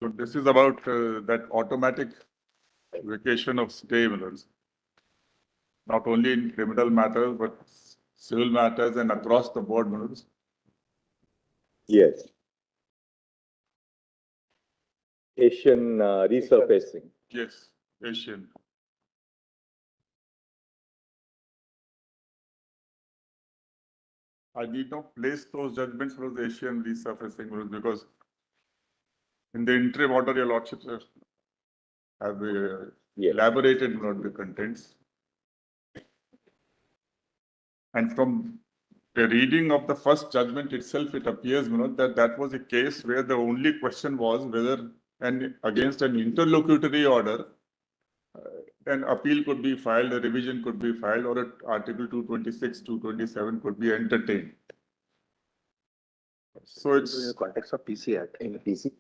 So this is about that automatic vacation of stay, not only in criminal matters but civil matters and across the board. Yes. Asian resurfacing. Yes, Asian. I need not place those judgments for the Asian resurfacing rules because in the interim order, your lordships have elaborated about the contents. And from the reading of the first judgment itself, it appears that that was a case where the only question was whether against an interlocutory order, an appeal could be filed, a revision could be filed, or Article 226, 227 could be entertained. So it's in the context of PC Act. In PC.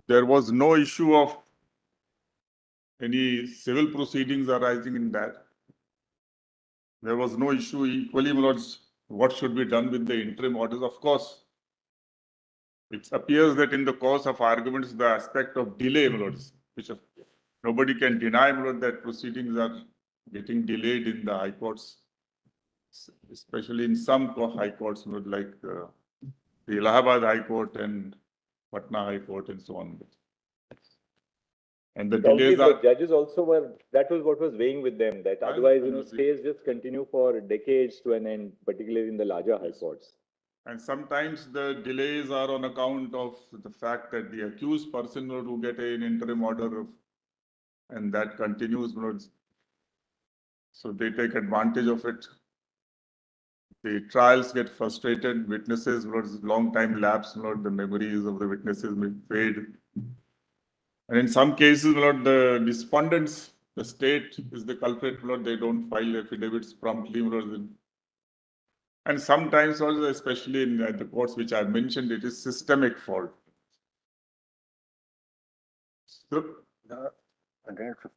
There was no issue of any civil proceedings arising in that. There was no issue equally, my lords, what should be done with the interim orders. Of course, it appears that in the course of arguments, the aspect of delay, my lords, which nobody can deny, my lord, that proceedings are getting delayed in the high courts, especially in some high courts, my lord, like the Allahabad High Court and Patna High Court and so on. And the Probably delays the judges also were, that was what was weighing with them, that otherwise, stays just continue for decades to an end, particularly in the larger high courts. And sometimes the delays are on account of the fact that the accused person will get an interim order and that continues. So they take advantage of it. The trials get frustrated, witnesses, long time lapse, the memories of the witnesses may fade. And in some cases, the respondents, the state is the culprit, they don't file affidavits promptly. And sometimes also, especially in the courts which I mentioned, it is systemic fault. So, 150.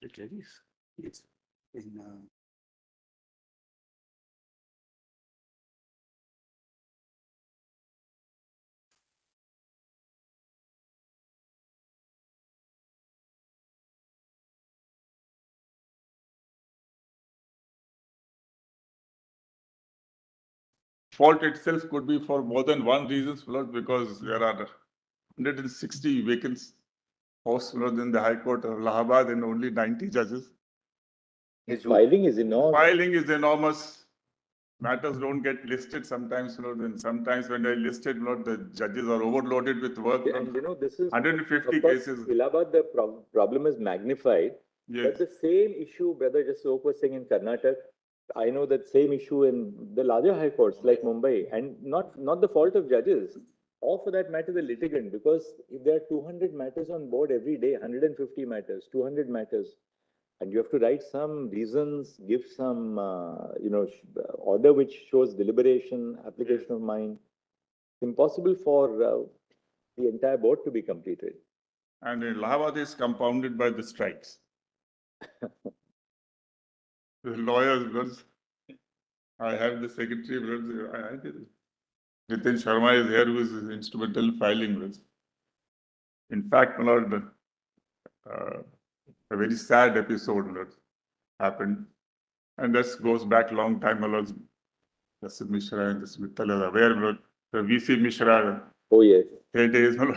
The judges. Yes. In fault itself could be for more than one reason, because there are 160 vacant posts in the High Court of Allahabad and only 90 judges. Filing is enormous. Filing is enormous. Matters don't get listed sometimes, and sometimes when they're listed, the judges are overloaded with work. And this is 150 cases. Allahabad, the problem is magnified. Yes. But the same issue, Brother Jasok was saying in Karnataka, I know that same issue in the larger high courts like Mumbai, and not the fault of judges, or for that matter, the litigant, because if there are 200 matters on board every day, 150 matters, 200 matters, and you have to write some reasons, give some, order which shows deliberation, application of mind. Impossible for the entire board to be completed. And Allahabad is compounded by the strikes. The lawyers, because I have the secretary, Nitin Sharma is here, who is instrumental in filing. In fact, my lord, a very sad episode that happened. And this goes back long time. Justice Mishra and Justice Mittal are aware, Lord. The VC Mishra, Oh, yes, 8 days. Lord.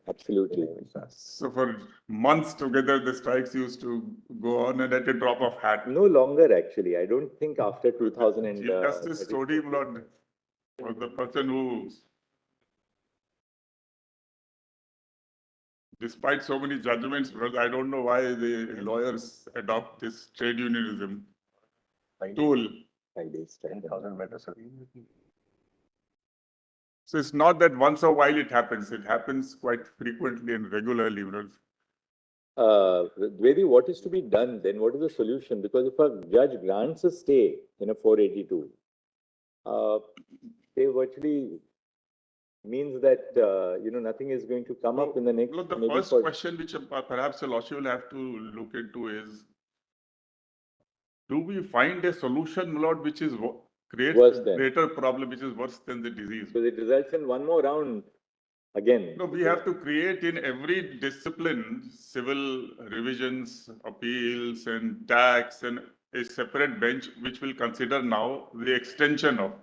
absolutely. So for months together, the strikes used to go on, and at a drop of hat. No longer, actually. I don't think after 2000 and. Chief Justice Sodhi Lord was the person who, despite so many judgments, because I don't know why the lawyers adopt this trade unionism tool. 5 days. 10,000 meters. So it's not that once a while it happens. It happens quite frequently and regularly. Dvedi, what is to be done then? What is the solution? Because if a judge grants a stay in a 482, they virtually means that, nothing is going to come up in the next. Look, the maybe first for- question which perhaps the Lordship will have to look into is, do we find a solution, Lord, which is creates Worse a than. greater problem, which is worse than the disease? So it results in one more round again. No, we have to create in every discipline, civil revisions, appeals and tax, and a separate bench which will consider now the extension of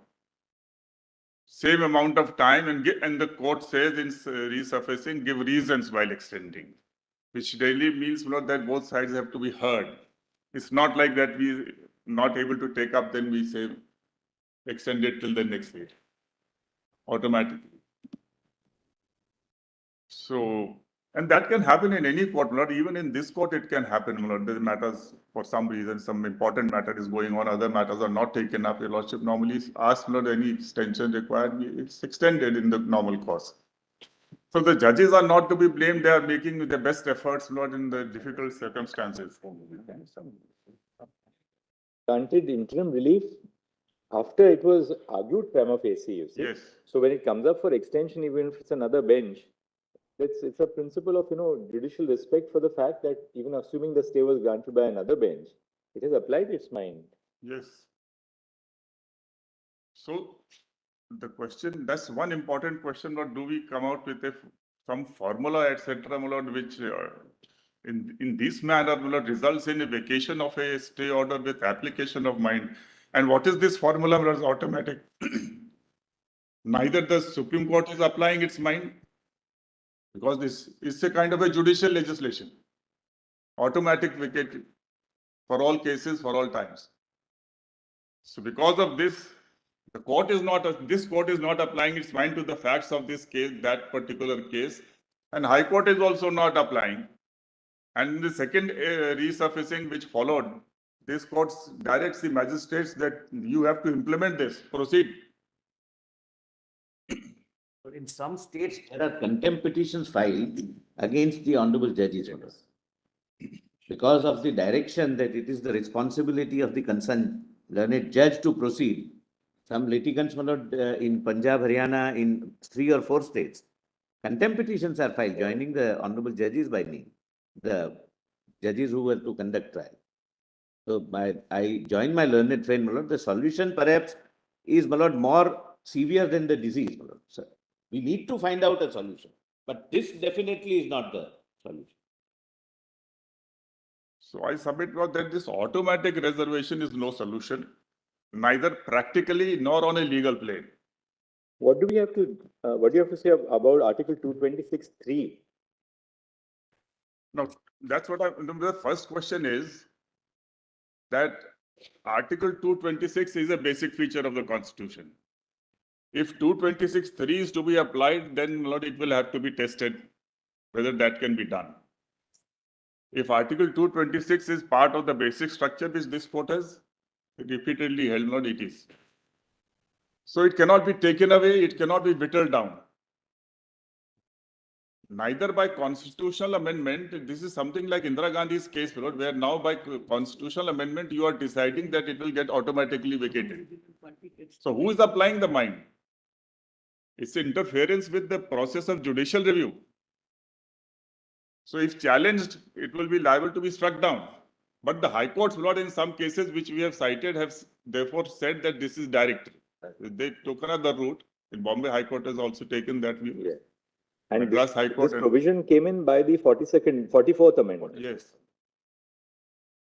same amount of time, and the court says in resurfacing, give reasons while extending, which daily means not that both sides have to be heard. It's not like that we not able to take up, then we say extend it till the next day automatically. So, and that can happen in any court, not even in this court, it can happen. The matters, for some reason, some important matter is going on, other matters are not taken up. Your Lordship normally asks not any extension required, it's extended in the normal course. So the judges are not to be blamed, they are making the best efforts, not in the difficult circumstances. Granted interim relief after it was argued prima facie, you see. Yes. So when it comes up for extension, even if it's another bench, it's a principle of, judicial respect for the fact that even assuming the stay was granted by another bench, it has applied its mind. Yes. So the question, that's one important question, or do we come out with some formula, etc., which in this manner results in a vacation of a stay order with application of mind. And what is this formula? It's automatic. Neither the Supreme Court is applying its mind, because this is a kind of a judicial legislation. Automatic vacate for all cases, for all times. So because of this, this court is not applying its mind to the facts of this case, that particular case, and High Court is also not applying. And in the second resurfacing which followed, this court directs the magistrates that you have to implement this, proceed. But in some states, there are contempt petitions filed against the honorable judges. Because of the direction that it is the responsibility of the concerned learned judge to proceed. Some litigants, in Punjab, Haryana, in 3 or 4 states, contempt petitions are filed joining the honorable judges by name, the judges who were to conduct trial. So I join my learned friend, the solution perhaps is more severe than the disease. Sir. We need to find out a solution, but this definitely is not the solution. So I submit that this automatic reservation is no solution, neither practically nor on a legal plane. What do you have to say about Article 226(3)? No, that's what the first question is, that Article 226 is a basic feature of the Constitution. If 226(3) is to be applied, then it will have to be tested whether that can be done. If Article 226 is part of the basic structure which this court has repeatedly held, it is. So it cannot be taken away, it cannot be whittled down. Neither by constitutional amendment, this is something like Indira Gandhi's case, where now by constitutional amendment, you are deciding that it will get automatically vacated. So who is applying the mind? It's interference with the process of judicial review. So if challenged, it will be liable to be struck down. But the High Court's in some cases which we have cited have therefore said that this is direct. They took another route. In Bombay High Court has also taken that view. Yeah. And Madras High Court this and- provision came in by the 44th Amendment. Yes.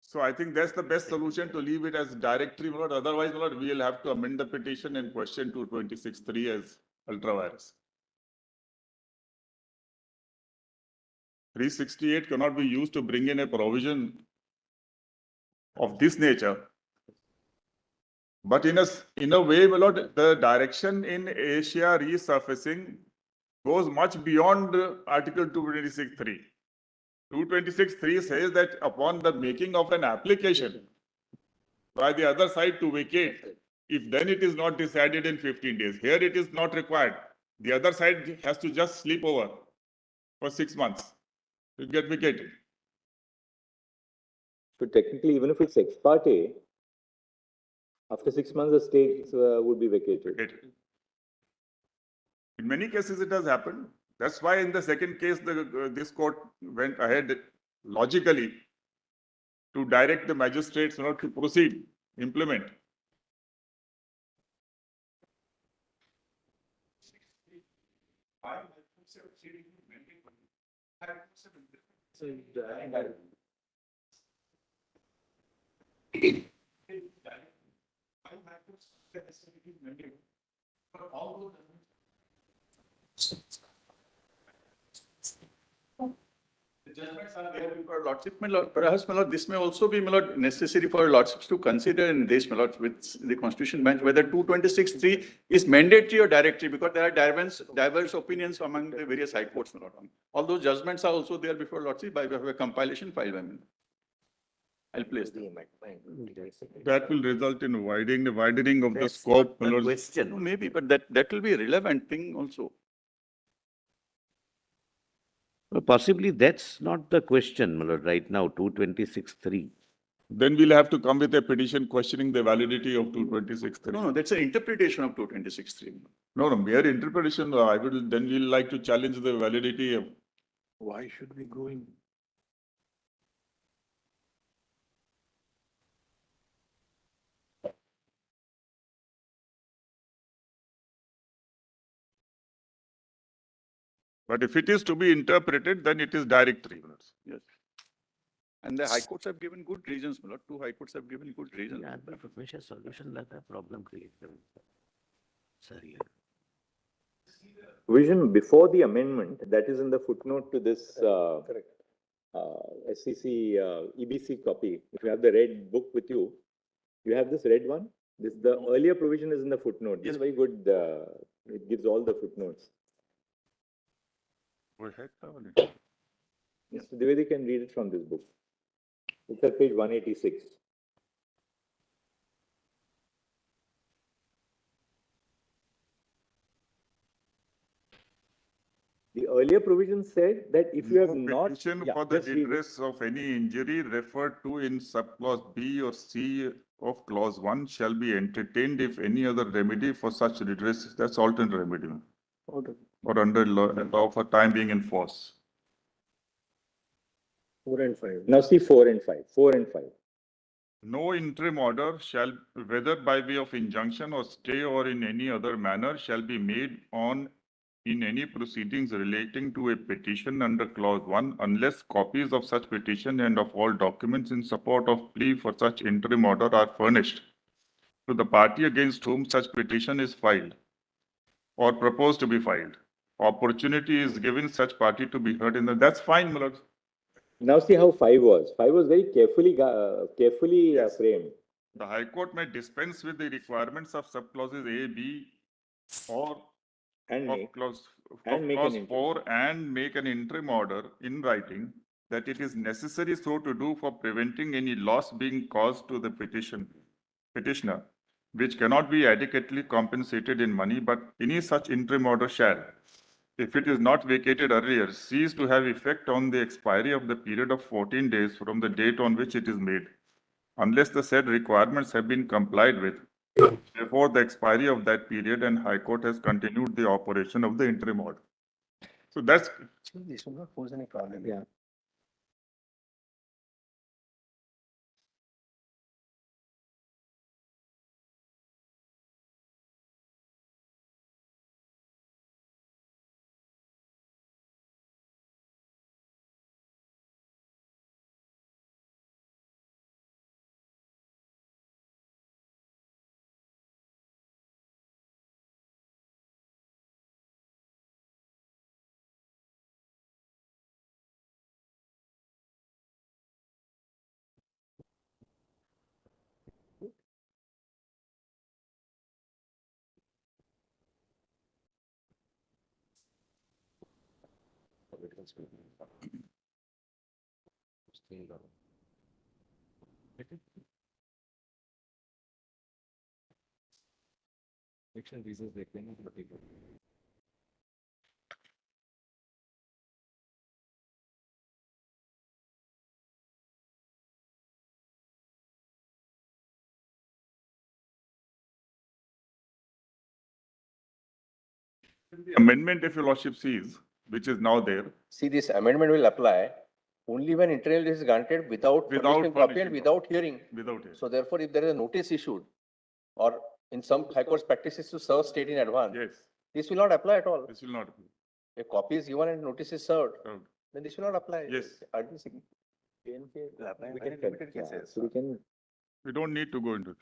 So I think that's the best solution to leave it as directory, my lord. Otherwise, my lord, we will have to amend the petition and question 226(3) as ultra virus. 368 cannot be used to bring in a provision of this nature. But in a way, my lord, the direction in Asia resurfacing goes much beyond Article 226(3). 226(3) says that upon the making of an application by the other side to vacate, if then it is not decided in 15 days, here it is not required. The other side has to just sleep over for 6 months to get vacated. So technically, even if it's ex parte, after 6 months, the states would be vacated. Vacated. In many cases, it has happened. That's why in the second case, this court went ahead logically to direct the magistrates, you know, to proceed, implement. The judgments are there before Lordship, my lord. Perhaps, my lord, this may also be, my lord, necessary for Lordships to consider in this, my lord, with the Constitution bench, whether 226(3) is mandatory or directory, because there are diverse opinions among the various high courts, my lord. All those judgments are also there before Lordship by way of a compilation filed by me. I'll place them. That will result in widening of the That's scope. not the Lord. question. No, maybe, but that will be a relevant thing also. Well, possibly that's not the question, my lord, right now, 226(3). Then we'll have to come with a petition questioning the validity of 226(3). No, that's an interpretation of 226(3). No, mere interpretation. Then we'll like to challenge the validity of. Why should we go in? But if it is to be interpreted, then it is directory. Yes. And the high courts have given good reasons, my lord. Two high courts have given good reasons. Yeah, but हमेशा solution लाता है, problem create करता है. Sorry. Provision before the amendment, that is in the footnote to this SCC EBC copy. If you have the red book with you, you have this red one. The earlier provision is in the footnote. This is very good. It gives all the footnotes. Mr. Dwivedi can read it from this book. It's at page 186. The earlier provision said that if you have not. Petition Yeah, for the just read it. redress of any injury referred to in subclause B or C of clause 1 shall be entertained if any other remedy for such redress, that's alternate remedy. Or under law for time being in force. 4 and 5. Now see 4 and 5. 4 and 5. No interim order shall, whether by way of injunction or stay or in any other manner, shall be made on in any proceedings relating to a petition under clause 1 unless copies of such petition and of all documents in support of plea for such interim order are furnished to the party against whom such petition is filed or proposed to be filed. Opportunity is given such party to be heard in the, that's fine, my lord. Now see how 5 was. 5 was very carefully Yes. framed. The High Court may dispense with the requirements of subclauses A, B, or And of make. clause, and of make clause an interim. 4 and make an interim order in writing that it is necessary so to do for preventing any loss being caused to the petitioner, which cannot be adequately compensated in money, but any such interim order shall, if it is not vacated earlier, cease to have effect on the expiry of the period of 14 days from the date on which it is made, unless the said requirements have been complied with before the expiry of that period and High Court has continued the operation of the interim order. So that's This will not pose any problem. Yeah. The amendment, if your lordship sees, which is now there, See, this amendment will apply only when internal is granted without Without furnishing copy and furnishing without hearing. without it. So therefore, if there is a notice issued, or in some high court practices to serve state in advance, Yes, this will not apply at all. this will not be. If copy is given and notice is served, served. then this will not apply. Yes. Hardly significant. We can, yeah, so we can, We don't need to go into it.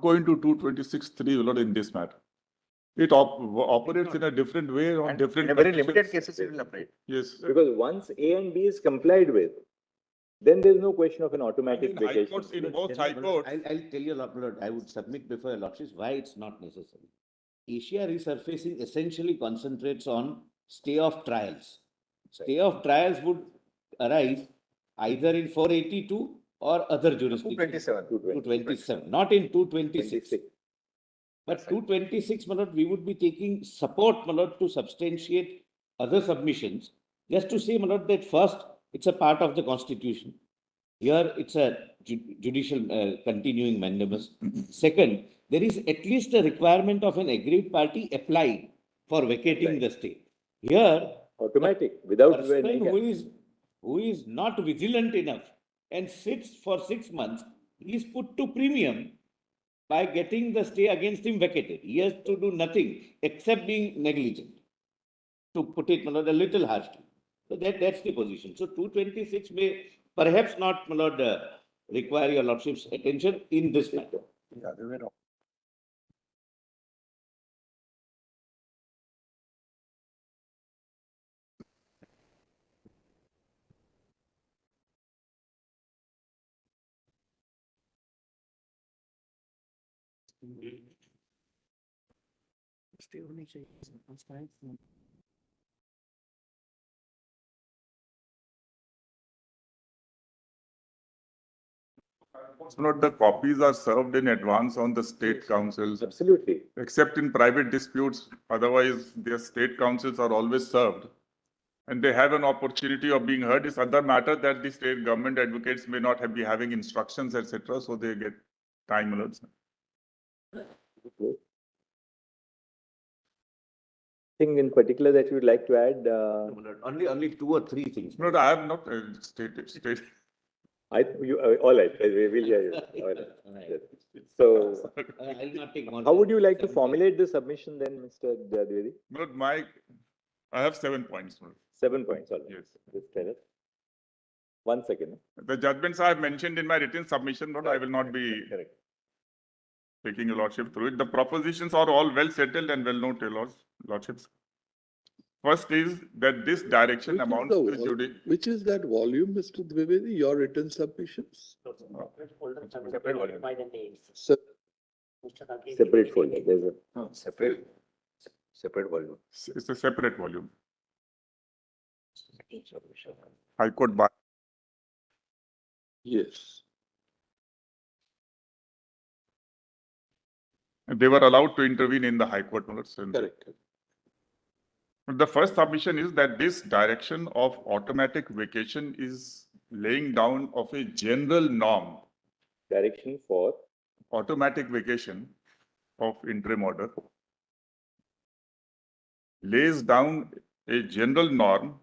Going to 226(3), Lord, in this matter. It operates in a different way on And different. in a very limited conditions. cases, it will apply. Yes. because once A and B is complied with, then there's no question of an automatic In high vacation. courts, in both Then, high courts, I'll tell you, my lord, I would submit before your lordships why it's not necessary. Asia resurfacing essentially concentrates on stay of trials. Stay of trials would arise either in 482 or other jurisdictions. 227. 227, not in 226. 26. But 226, my lord, we would be taking support, my lord, to substantiate other submissions. Just to say, my lord, that first, it's a part of the constitution. Here, it's a judicial continuing mandamus. Second, there is at least a requirement of an aggrieved party applied for vacating the stay. Here, Automatic, without person any. who is not vigilant enough and sits for 6 months, he is put to premium by getting the stay against him vacated. He has to do nothing except being negligent, to put it, my lord, a little harshly. So that's the position. So 226 may perhaps not, my lord, require your lordship's attention in this matter. The other way around. Stay only not the copies are served in advance on the state councils, Absolutely. except in private disputes. Otherwise, their state councils are always served. And they have an opportunity of being heard. It's other matter that the state government advocates may not be having instructions, etc. So they get time alerts. Thing in particular that you would like to add, Only 2 or 3 things. No, I have not stated. all right, we will hear you. All right. Right. So, I'll not take more. how would you like to 7 formulate the submission then, Mr. Dwivedi? I have 7 points. 7 points, all right. Yes. Just tell us. 1 second. The judgments I have mentioned in my written submission, but I will not be Correct. taking your lordship through it. The propositions are all well settled and well known to your lords. Lordships. First is that this direction Which is amounts the to vol- judi- Which is that volume, Mr. Dwivedi, your written submissions? Separate volume. So, Separate folder, there's a. Separate volume. it's a separate volume. High Court bar. yes. They were allowed to intervene in the High Court. And Correct. the first submission is that this direction of automatic vacation is laying down of a general norm, Direction for, automatic vacation of interim order lays down a general norm,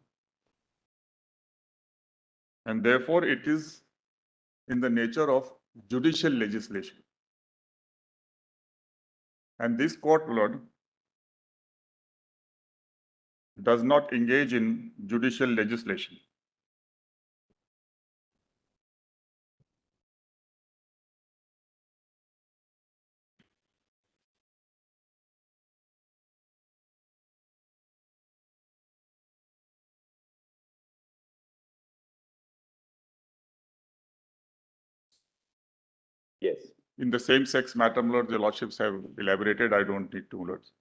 and therefore it is in the nature of judicial legislation. And this court, Lord, does not engage in judicial legislation. yes, In the same sex matter, my lord, the lordships have elaborated. I don't need to, lords.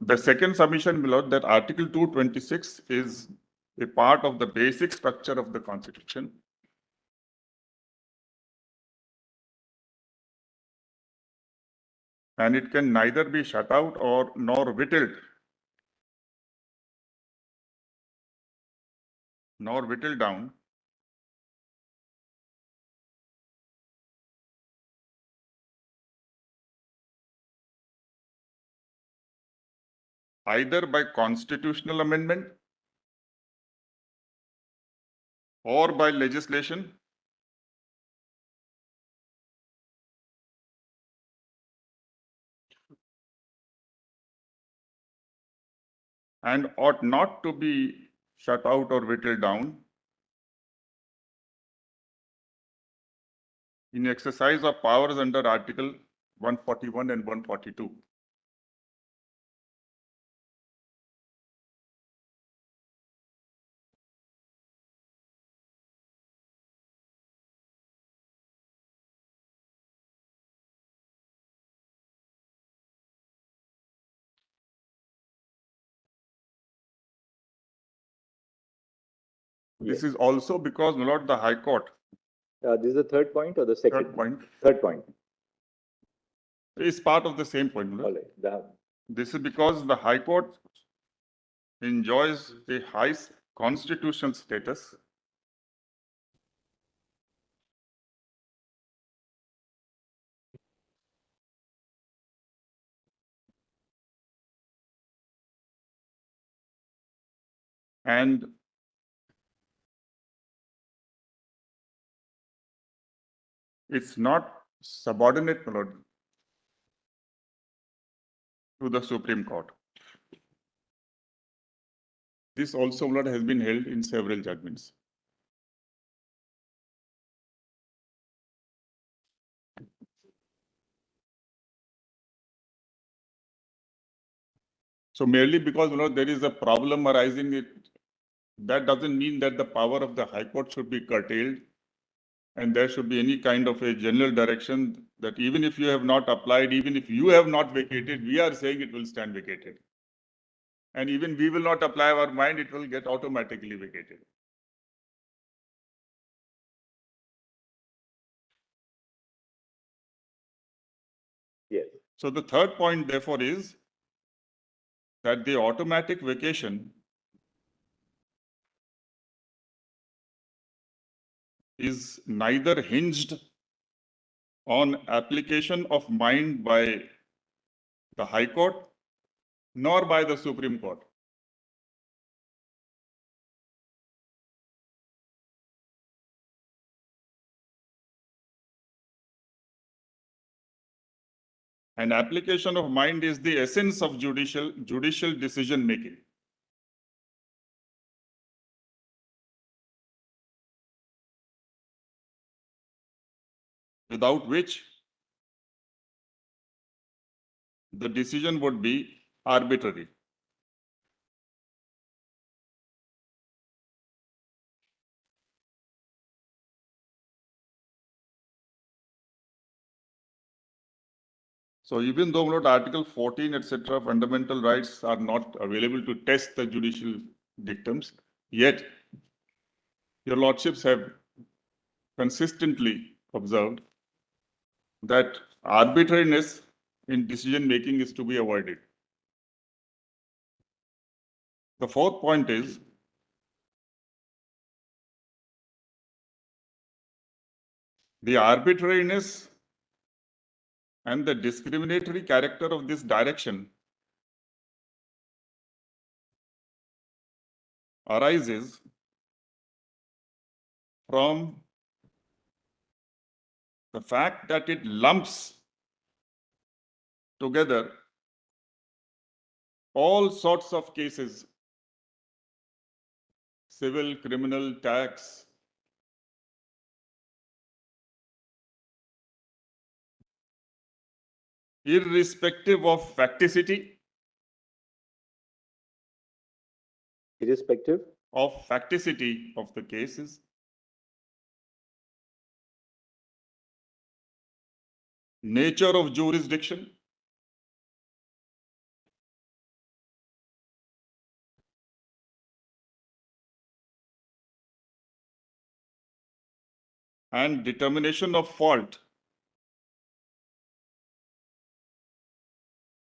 The second submission, my lord, that Article 226 is a part of the basic structure of the Constitution. And it can neither be shut out or nor whittled. Nor whittled down. Either by constitutional amendment or by legislation and ought not to be shut out or whittled down in exercise of powers under Article 141 and 142. This is also because, my lord, the High Court, this is the third point or the second? third point, Third point, is part of the same point, my all lord. right, This is because the High Court enjoys a high constitutional status and it's not subordinate, my lord, to the Supreme Court. This also, my lord, has been held in several judgments. So merely because, you know, there is a problem arising, that doesn't mean that the power of the High Court should be curtailed. And there should be any kind of a general direction that even if you have not applied, even if you have not vacated, we are saying it will stand vacated. And even we will not apply our mind, it will get automatically vacated. yes, So the third point, therefore, is that the automatic vacation is neither hinged on application of mind by the High Court nor by the Supreme Court. And application of mind is the essence of judicial decision making. Without which the decision would be arbitrary. So even though not Article 14, etc., fundamental rights are not available to test the judicial dictums, yet your lordships have consistently observed that arbitrariness in decision making is to be avoided. The fourth point is the arbitrariness and the discriminatory character of this direction arises from the fact that it lumps together all sorts of cases, civil, criminal, tax, irrespective of facticity, Irrespective. of the cases, nature of jurisdiction, and determination of fault.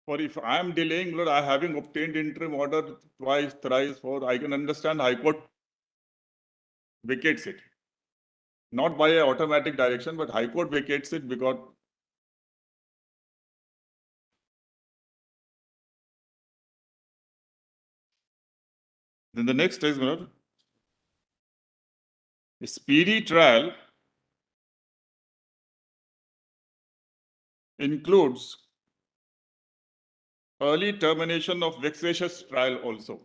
For if I am delaying, Lord, I having obtained interim order twice, thrice, four, I can understand High Court vacates it. Not by an automatic direction, but High Court vacates it because then the next is, Lord, a speedy trial includes early termination of vexatious trial also.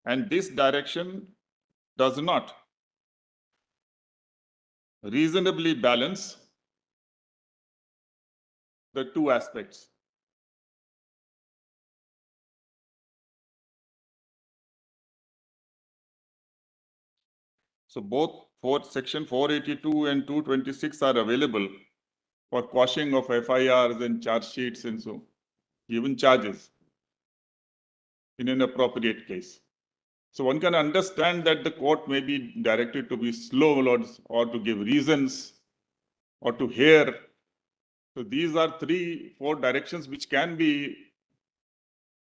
And this direction does not reasonably balance the two aspects. So both section 482 and 226 are available for quashing of FIRs and charge sheets and so even charges in an appropriate case. So one can understand that the court may be directed to be slow or to give reasons or to hear. So these are 3-4 directions which can be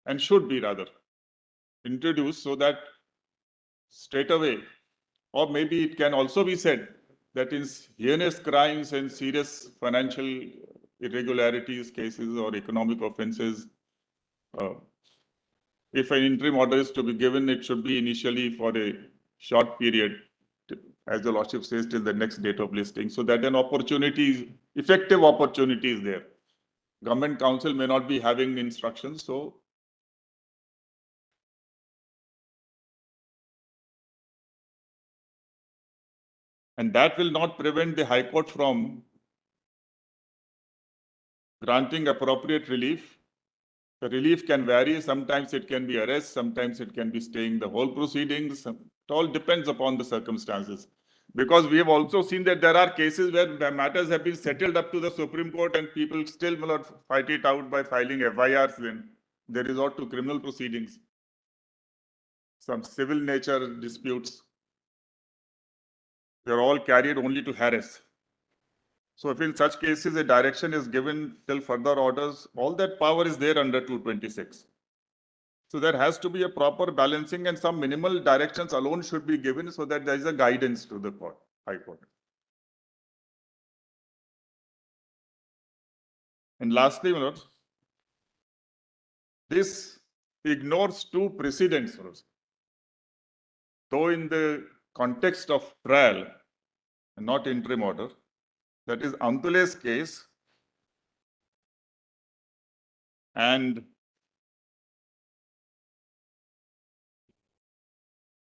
and should be rather introduced so that straight away, or maybe it can also be said that in heinous crimes and serious financial irregularities cases or economic offenses, if an interim order is to be given, it should be initially for a short period, as the lordship says, till the next date of listing, so that an opportunity, effective opportunity is there. Government counsel may not be having instructions, so and that will not prevent the High Court from granting appropriate relief. The relief can vary. Sometimes it can be arrest, sometimes it can be staying the whole proceedings. It all depends upon the circumstances. Because we have also seen that there are cases where matters have been settled up to the Supreme Court and people still will not fight it out by filing FIRs, then they resort to criminal proceedings. Some civil nature disputes, they're all carried only to harass. So if in such cases a direction is given till further orders, all that power is there under 226. So there has to be a proper balancing and some minimal directions alone should be given so that there is a guidance to the court, High Court. And lastly, my lords, this ignores two precedents, my lords. Though in the context of trial, not interim order, that is Amtule's case and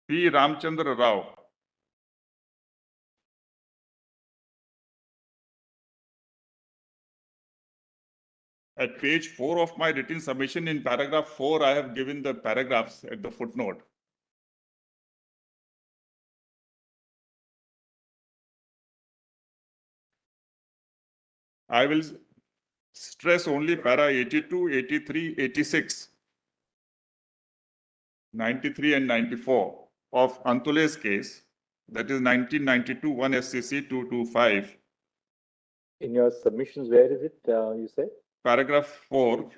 P. Ramchandra Rao. At page 4 of my written submission, in paragraph 4, I have given the paragraphs at the footnote. I will stress only para 82, 83, 86, 93 and 94 of Antule's case, that is 1992 1 SCC 225, In your submissions, where is it, you said? paragraph 4.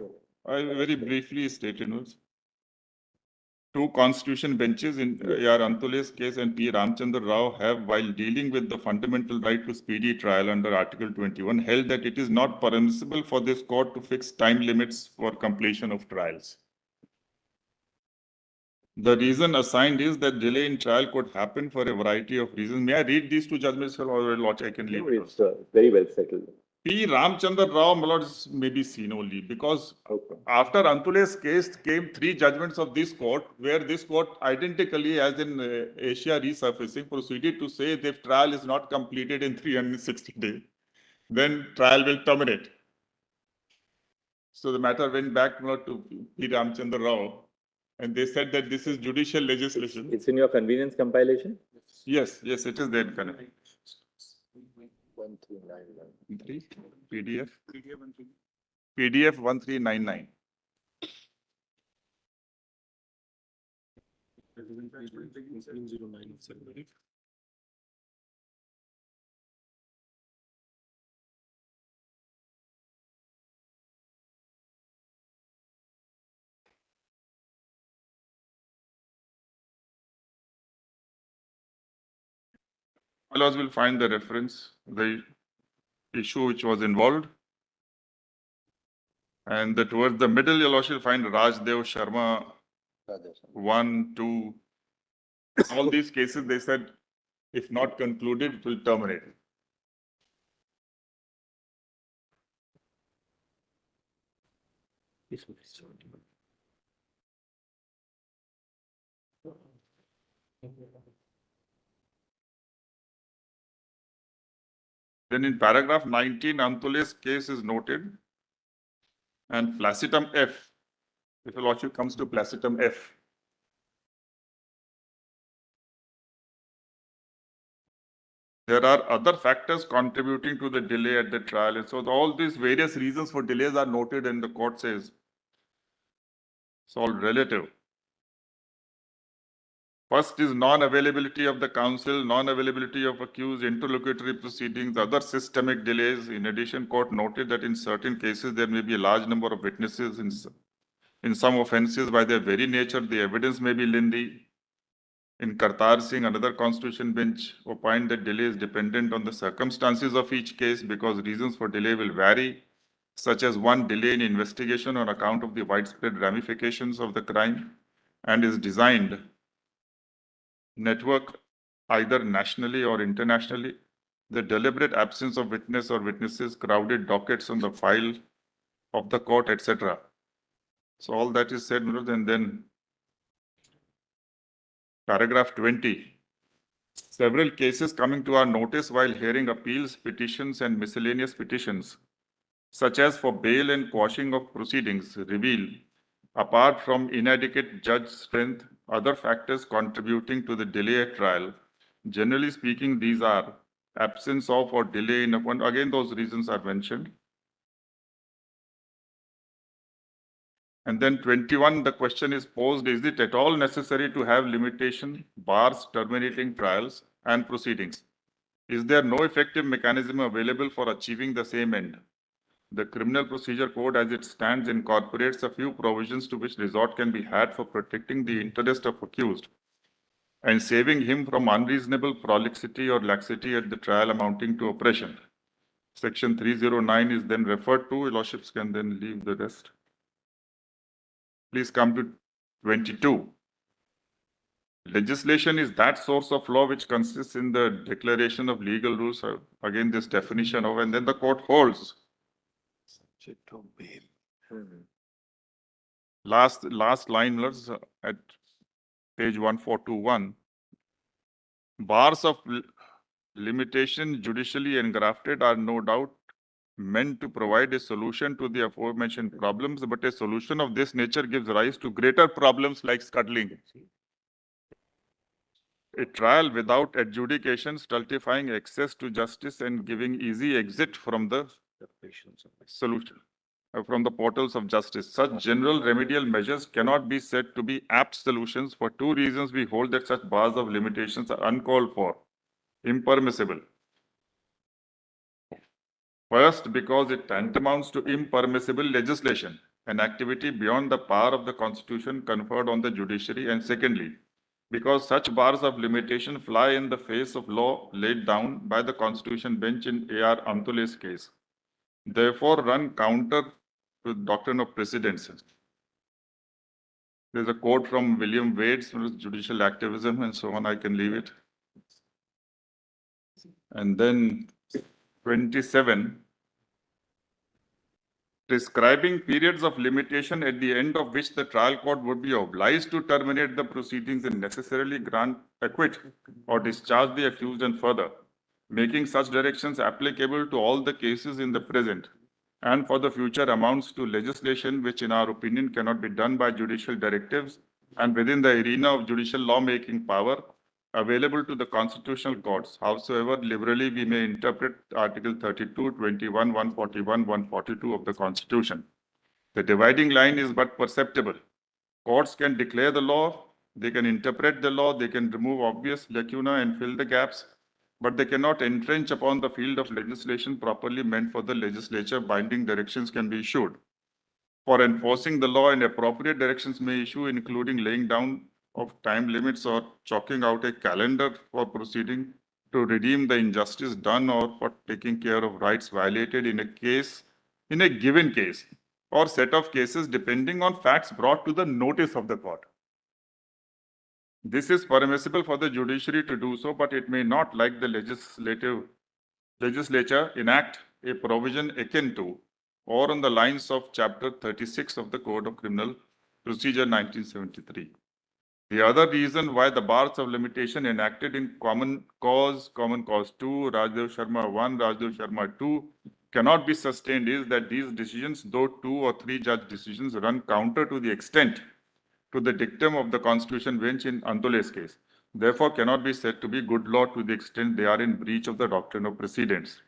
I very briefly stated. Two constitution benches in A.R. Antule's case and P. Ramchandra Rao have, while dealing with the fundamental right to speedy trial under Article 21, held that it is not permissible for this court to fix time limits for completion of trials. The reason assigned is that delay in trial could happen for a variety of reasons. May I read these two judgments or I can leave it? It's very well settled. P. Ramchandra Rao, my lords, may be seen only because Okay. after Antule's case came 3 judgments of this court, where this court identically, as in Asia resurfacing, proceeded to say that if trial is not completed in 360 days, then trial will terminate. So the matter went back to P. Ramchandra Rao, and they said that this is judicial legislation. It's in your convenience compilation? Yes, yes, it is there. Correct. 1399. PDF 1399. Laws will find the reference, the issue which was involved. And towards the middle, you'll also find Rajdev Sharma 1, 2. All these cases, they said, if not concluded, it will terminate. Then in paragraph 19, Antule's case is noted. And placitum F, if a lordship comes to placitum F. There are other factors contributing to the delay at the trial. And so all these various reasons for delays are noted, and the court says it's all relative. First is non-availability of the counsel, non-availability of accused, interlocutory proceedings, other systemic delays. In addition, court noted that in certain cases, there may be a large number of witnesses. In some offenses, by their very nature, the evidence may be lengthy. In Kartar Singh, another constitution bench opined that delay is dependent on the circumstances of each case because reasons for delay will vary, such as one, delay in investigation on account of the widespread ramifications of the crime and is designed network either nationally or internationally, the deliberate absence of witness or witnesses, crowded dockets on the file of the court, etc. So all that is said, and then paragraph 20. Several cases coming to our notice while hearing appeals, petitions, and miscellaneous petitions, such as for bail and quashing of proceedings, reveal, apart from inadequate judge strength, other factors contributing to the delay at trial. Generally speaking, these are absence of or delay in upon. Again, those reasons are mentioned. And then 21, the question is posed, is it at all necessary to have limitation, bars terminating trials and proceedings? Is there no effective mechanism available for achieving the same end? The Criminal Procedure Code as it stands incorporates a few provisions to which resort can be had for protecting the interest of accused and saving him from unreasonable prolixity or laxity at the trial amounting to oppression. Section 309 is then referred to. Your lordships can then leave the rest. Please come to 22. Legislation is that source of law which consists in the declaration of legal rules. Again, this definition of, and then the court holds. Last line at page 1421. Bars of limitation judicially engrafted are no doubt meant to provide a solution to the aforementioned problems, but a solution of this nature gives rise to greater problems like scuttling. A trial without adjudication, stultifying access to justice and giving easy exit from the solution, from the portals of justice. Such general remedial measures cannot be said to be apt solutions. For two reasons, we hold that such bars of limitations are uncalled for, impermissible. First, because it tantamounts to impermissible legislation, an activity beyond the power of the Constitution conferred on the judiciary. And secondly, because such bars of limitation fly in the face of law laid down by the Constitution bench in A.R. Antule's case, therefore run counter to the doctrine of precedence. There's a quote from William Wade's Judicial Activism and so on, I can leave it. And then 27, prescribing periods of limitation at the end of which the trial court would be obliged to terminate the proceedings and necessarily grant acquit or discharge the accused, and further, making such directions applicable to all the cases in the present and for the future amounts to legislation which in our opinion cannot be done by judicial directives and within the arena of judicial lawmaking power available to the constitutional courts, howsoever liberally we may interpret Article 32, 21, 141, 142 of the Constitution. The dividing line is but perceptible. Courts can declare the law, they can interpret the law, they can remove obvious lacuna and fill the gaps, but they cannot entrench upon the field of legislation properly meant for the legislature. Binding directions can be issued. For enforcing the law, and appropriate directions may issue, including laying down of time limits or chalking out a calendar for proceeding to redeem the injustice done or for taking care of rights violated in a case, in a given case or set of cases, depending on facts brought to the notice of the court. This is permissible for the judiciary to do so, but it may not, like the legislature, enact a provision akin to or on the lines of Chapter 36 of the Code of Criminal Procedure 1973. The other reason why the bars of limitation enacted in Common Cause 2, Rajdev Sharma 1, Rajdev Sharma 2 cannot be sustained is that these decisions, though 2 or 3 judge decisions, run counter to the extent to the dictum of the Constitution bench in Antule's case. Therefore, cannot be said to be good law to the extent they are in breach of the doctrine of precedents.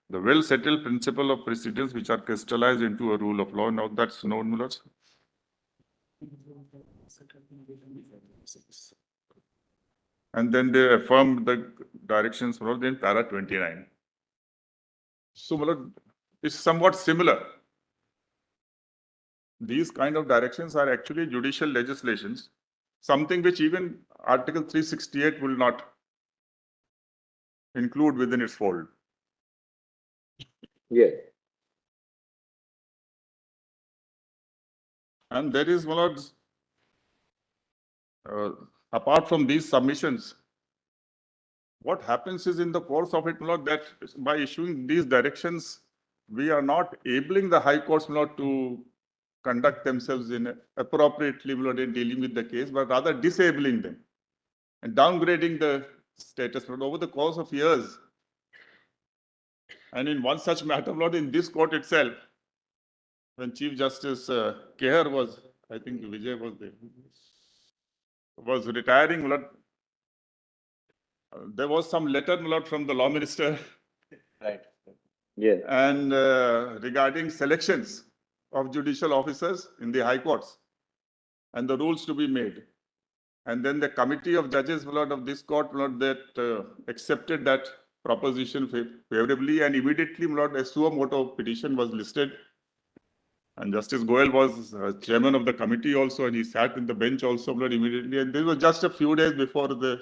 The well-settled principle of precedents which are crystallized into a rule of law. Now that's known, Mullahs. And then they affirm the directions in para 29. So, Mullah, it's somewhat similar. These kind of directions are actually judicial legislations, something which even Article 368 will not include within its fold. Yes. And there is, Mullahs, apart from these submissions, what happens is in the course of it, Mullah, that by issuing these directions, we are not enabling the high courts, Mullah, to conduct themselves in appropriately, Mullah, in dealing with the case, but rather disabling them and downgrading the status, Mullah, over the course of years. And in one such matter, Mullah, in this court itself, when Chief Justice Kehar was, I think Vijay was there, was retiring, Mullah, there was some letter, Mullah, from the law minister. Right. Yes. And regarding selections of judicial officers in the high courts and the rules to be made. And then the committee of judges, Mullah, of this court, Mullah, that accepted that proposition favorably, and immediately, Mullah, a suo motu petition was listed. And Justice Goel was chairman of the committee also, and he sat in the bench also, Mullah, immediately. And this was just a few days before the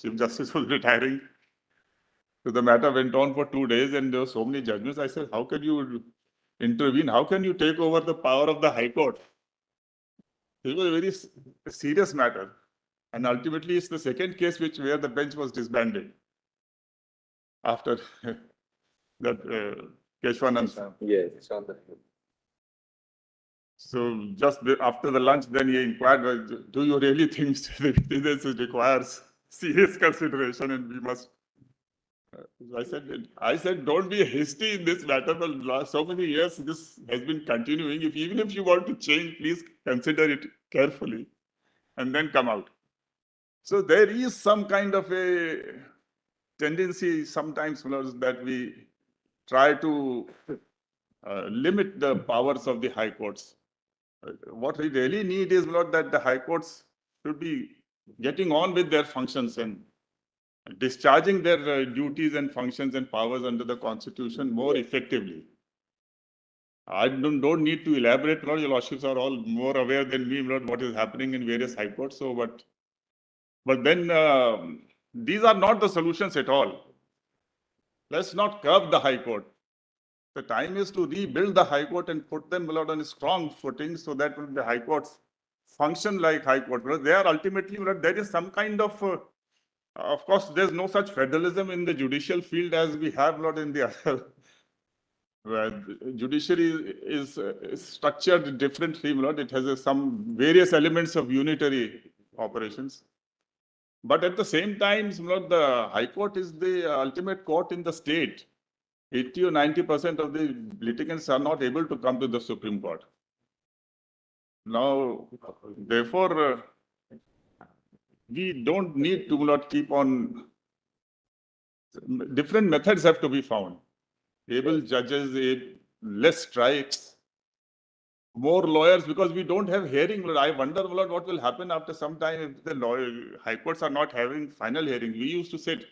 Chief Justice was retiring. So the matter went on for 2 days, and there were so many judgments. I said, how can you intervene? How can you take over the power of the High Court? This was a very serious matter. And ultimately, it's the second case where the bench was disbanded after that Keshwanand. Yes. It's on the. So just after the lunch, then he inquired, do you really think this requires serious consideration and we must I said, don't be hasty in this matter. For last so many years, this has been continuing. Even if you want to change, please consider it carefully and then come out. So there is some kind of a tendency sometimes that we try to limit the powers of the high courts. What we really need is not that the high courts should be getting on with their functions and discharging their duties and functions and powers under the constitution more effectively. I don't need to elaborate, Lord. Your lordships are all more aware than me, Lord, what is happening in various high courts. So, but then these are not the solutions at all. Let's not curb the high court. The time is to rebuild the high court and put them, Lord, on a strong footing so that the high courts function like high court. Because they are ultimately, Lord, there is some kind of course, there's no such federalism in the judicial field as we have, Lord, in the other. Where the judiciary is structured differently, Lord. It has some various elements of unitary operations. But at the same time, Lord, the High Court is the ultimate court in the state. 80 or 90% of the litigants are not able to come to the Supreme Court. Now, therefore, we don't need to not keep on. Different methods have to be found. Able judges, less strikes, more lawyers, because we don't have hearing. I wonder, Lord, what will happen after some time if the high courts are not having final hearing. We used to sit.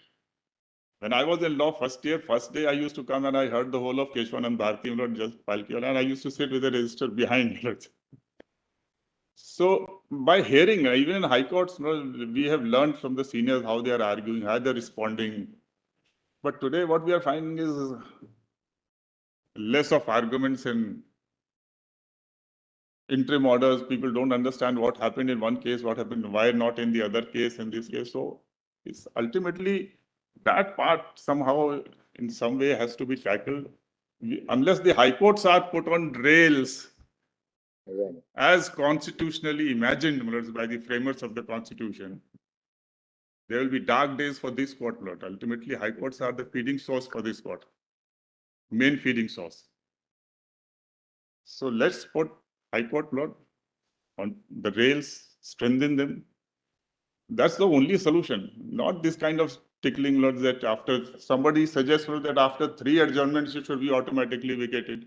When I was in law first day, I used to come and I heard the whole of Keshwanand Bharti, Lord, just Palkiwala, and I used to sit with a register behind. Lord. So by hearing, even in high courts, we have learned from the seniors how they are arguing, how they are responding. But today, what we are finding is less of arguments and interim orders. People don't understand what happened in one case, what happened, why not in the other case, in this case. So it's ultimately that part somehow in some way has to be tackled. Unless the high courts are put on rails as constitutionally imagined by the framers of the constitution, there will be dark days for this court, Lord. Ultimately, high courts are the feeding source for this court, main feeding source. So let's put high court, Lord, on the rails, strengthen them. That's the only solution, not this kind of tickling, Lord, that after somebody suggests that after 3 adjournments, it should be automatically vacated.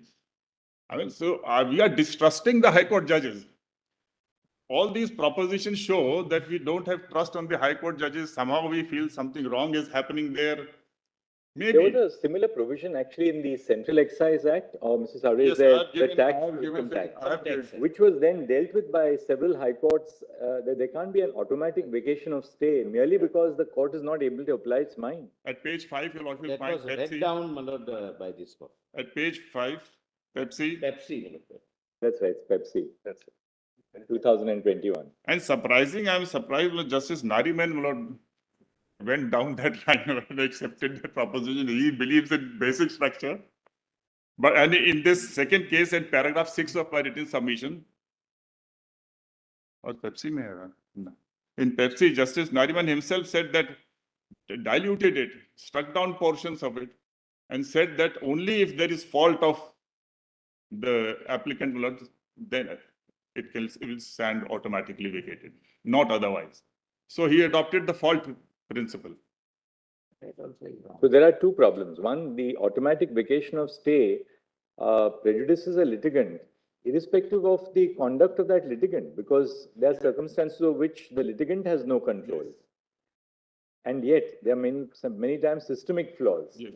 I mean, so we are distrusting the high court judges. All these propositions show that we don't have trust on the high court judges. Somehow we feel something wrong is happening there. Maybe. There was a similar provision actually in the Central Excise Act, or Mrs. Savade, Yes, the tax, which was then dealt with by several high courts, that there can't be an automatic vacation of stay merely because the court is not able to apply its mind. At page 5, you'll also That find was read Pepsi. down, my lord, by this court. At page 5, Pepsi. Pepsi, my lord. That's right, it's Pepsi. That's it. 2021. And surprising, I'm surprised with Justice Nariman, my lord, went down that line and accepted the proposition. He believes in basic structure. But and in this second case, in paragraph 6 of my written submission, or Pepsi mein hai, no. In Pepsi, Justice Nariman himself said that diluted it, struck down portions of it, and said that only if there is fault of the applicant, then it will stand automatically vacated, not otherwise. So he adopted the fault principle. So there are two problems. One, the automatic vacation of stay prejudices a litigant, irrespective of the conduct of that litigant, because there are circumstances of which the litigant has no control. Yes. And yet, there are many times systemic flaws. Yes.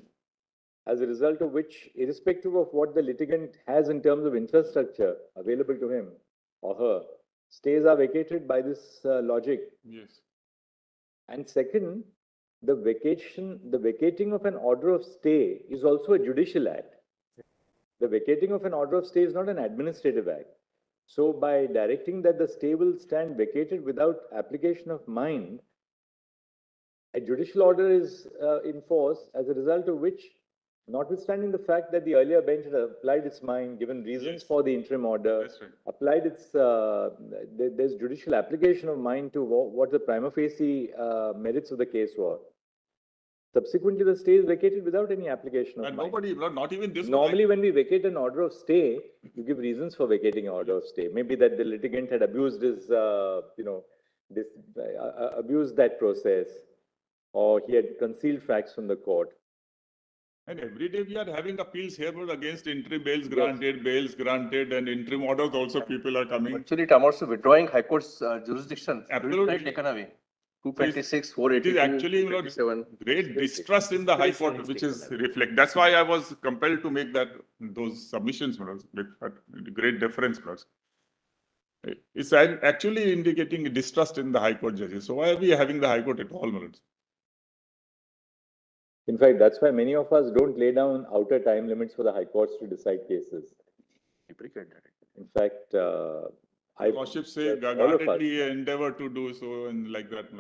As a result of which, irrespective of what the litigant has in terms of infrastructure available to him or her, stays are vacated by this logic. Yes. And second, the vacating of an order of stay is also a judicial act. The vacating of an order of stay is not an administrative act. So by directing that the stay will stand vacated without application of mind, a judicial order is in force, as a result of which, notwithstanding the fact that the earlier bench had applied its mind, given reasons for the interim order, applied its, there's judicial application of mind to what the prima facie merits of the case were. Subsequently, the stay is vacated without any application of And mine. nobody, not even this. Normally, when we vacate an order of stay, you give reasons for vacating an order of stay. Maybe that the litigant had abused his, abused that process, or he had concealed facts from the court. And every day we are having appeals here against interim bails granted, and interim orders also people are coming. Actually, it amounts to withdrawing High Court's jurisdiction. Absolutely. Taken away. So 226, It 482, is actually 227. great distrust in the High Court, which is reflect. That's why I was compelled to make those submissions with great deference. It's actually indicating distrust in the High Court judges. So why are we having the High Court at all? In fact, that's why many of us don't lay down outer time limits for the high courts to decide cases. In fact, I. Lordship say all of us. guardedly endeavor to do so and like that.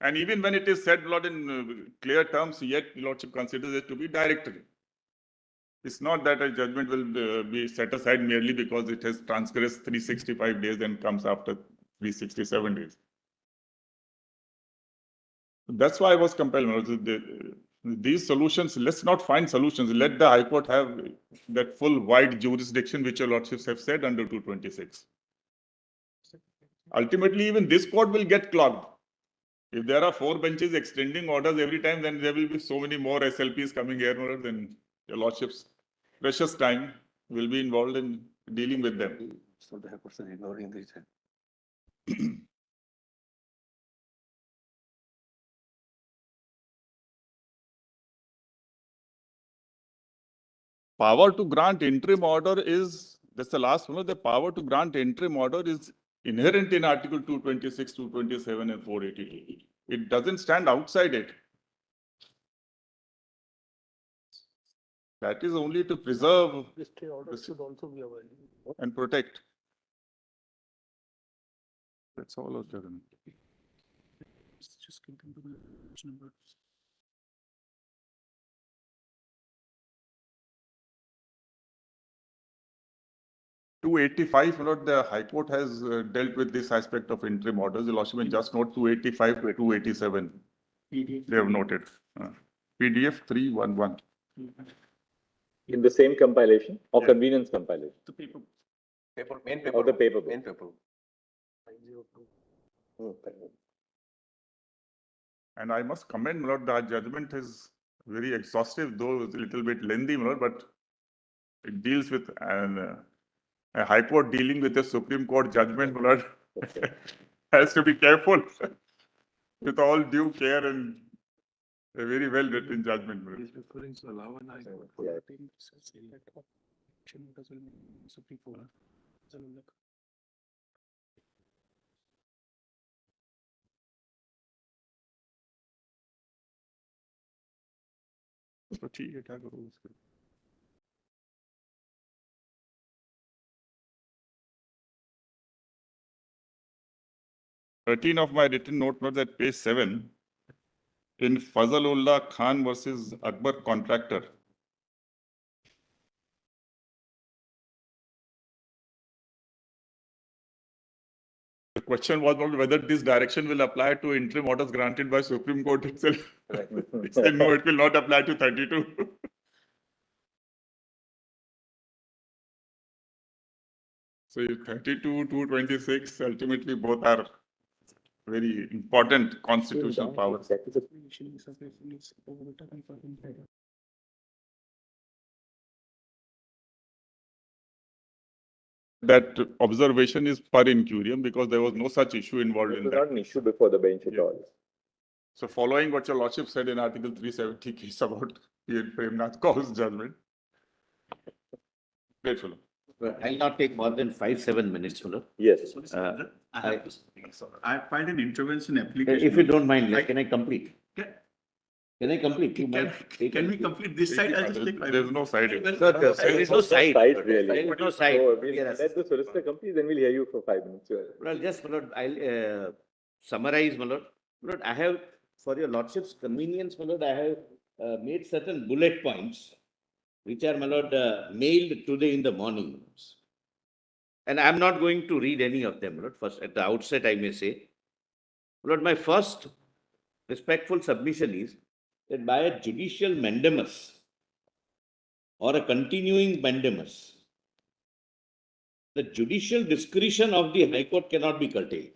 And even when it is said, Lord, in clear terms, yet Lordship considers it to be directory. It's not that a judgment will be set aside merely because it has transgressed 365 days and comes after 367 days. That's why I was compelled. These solutions, let's not find solutions. Let the High Court have that full wide jurisdiction which your Lordships have said under 226. Ultimately, even this court will get clogged. If there are 4 benches extending orders every time, then there will be so many more SLPs coming here, then your Lordship's precious time will be involved in dealing with them. So the High Court is ignoring this. Power to grant interim order is, that's the last one, the power to grant interim order is inherent in Article 226, 227 and 482. It doesn't stand outside it. That is only to preserve The stay order should also be available. and protect. That's all of them. Just give them to the number. 285, Lord, the High Court has dealt with this aspect of interim orders. The Lordship may just note 285 to 287. They have noted. PDF 311. In the same compilation or convenience compilation? Paper, main paper. Or the paper book. Main paper. And I must commend, Lord, the judgment is very exhaustive, though it's a little bit lengthy, Lord, but it deals with a High Court dealing with a Supreme Court judgment, Lord, has to be careful with all due care and a very well written judgment, Lord. Is referring to allow an High Court for Yeah. the team to say that action orders will be Supreme Court. तो ठीक है, क्या करूँ उसके? Thirteen of my written note was at page 7 in Fazalullah Khan versus Akbar contractor. The question was not whether this direction will apply to interim orders granted by Supreme Court itself. It said no, it will not apply to 32. So 32, 226, ultimately both are very important constitutional powers. That is a That observation is per incurium because there was no such issue involved It in was that. not an issue before the bench at Yeah. all. So following what your Lordship said in Article 370 case about P.N. Premnath Kaur's judgment. Grateful. I'll not take more than 5-7 minutes, Lord. Yes. I filed an intervention application. If you don't mind, can I complete? Can- Can I complete? You might take Can we anything. complete this side? I'll just take. There's no side. Sir, there is no side. Really. There is no side. So we'll Yes. let the solicitor complete, then we'll hear you for 5 minutes. Well, just, my lord, I'll summarize, my lord. My lord, I have, for your lordship's convenience, my lord, I have made certain bullet points, which are, my lord, mailed today in the morning. And I'm not going to read any of them, my lord. First, at the outset, I may say. My lord, my first respectful submission is that by a judicial mandamus or a continuing mandamus, the judicial discretion of the High Court cannot be curtailed.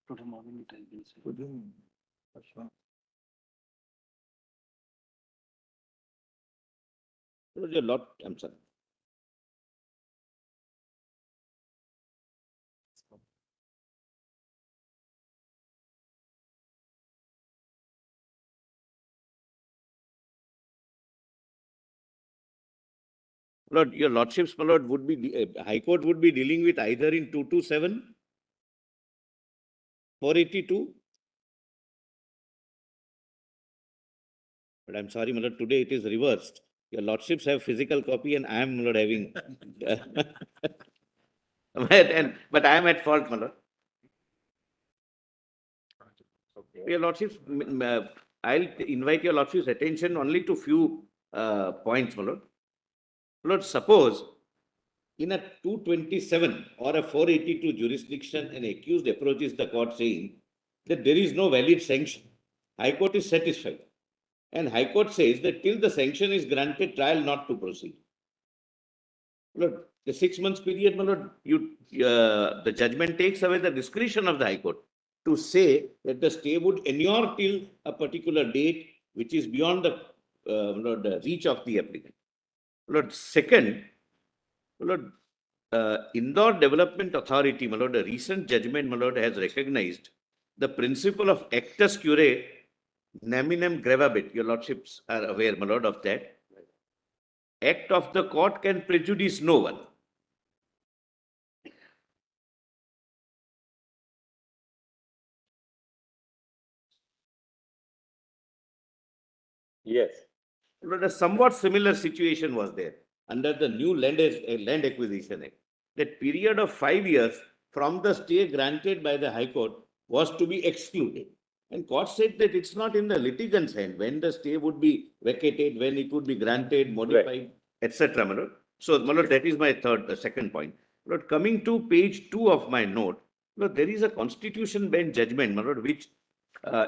Today morning it has been said. There was a lot, I'm sorry. Lord, your lordships, my lord, would be, High Court would be dealing with either in 227, 482. But I'm sorry, my lord, today it is reversed. Your lordships have physical copy and I am, my lord, having. But I am at fault, my lord. Your lordships, I'll invite your lordship's attention only to few points, my lord. My lord, suppose in a 227 or a 482 jurisdiction, an accused approaches the court saying that there is no valid sanction. High Court is satisfied. And High Court says that till the sanction is granted, trial not to proceed. Lord, the 6 months period, my lord, the judgment takes away the discretion of the High Court to say that the stay would endure till a particular date, which is beyond the reach of the applicant. Lord, second, Lord, Indore Development Authority, my lord, a recent judgment, my lord, has recognized the principle of actus curiae neminem gravabit. Your lordships are aware, my lord, of that. Act of the court can prejudice no one. Yes. But a somewhat similar situation was there under the new Land Acquisition Act. That period of 5 years from the stay granted by the High Court was to be excluded. And court said that it's not in the litigant's hand when the stay would be vacated, when it would be granted, modified, etc. My lord. So, my lord, that is my second point. My lord, coming to page 2 of my note, my lord, there is a Constitution Bench judgment, my lord, which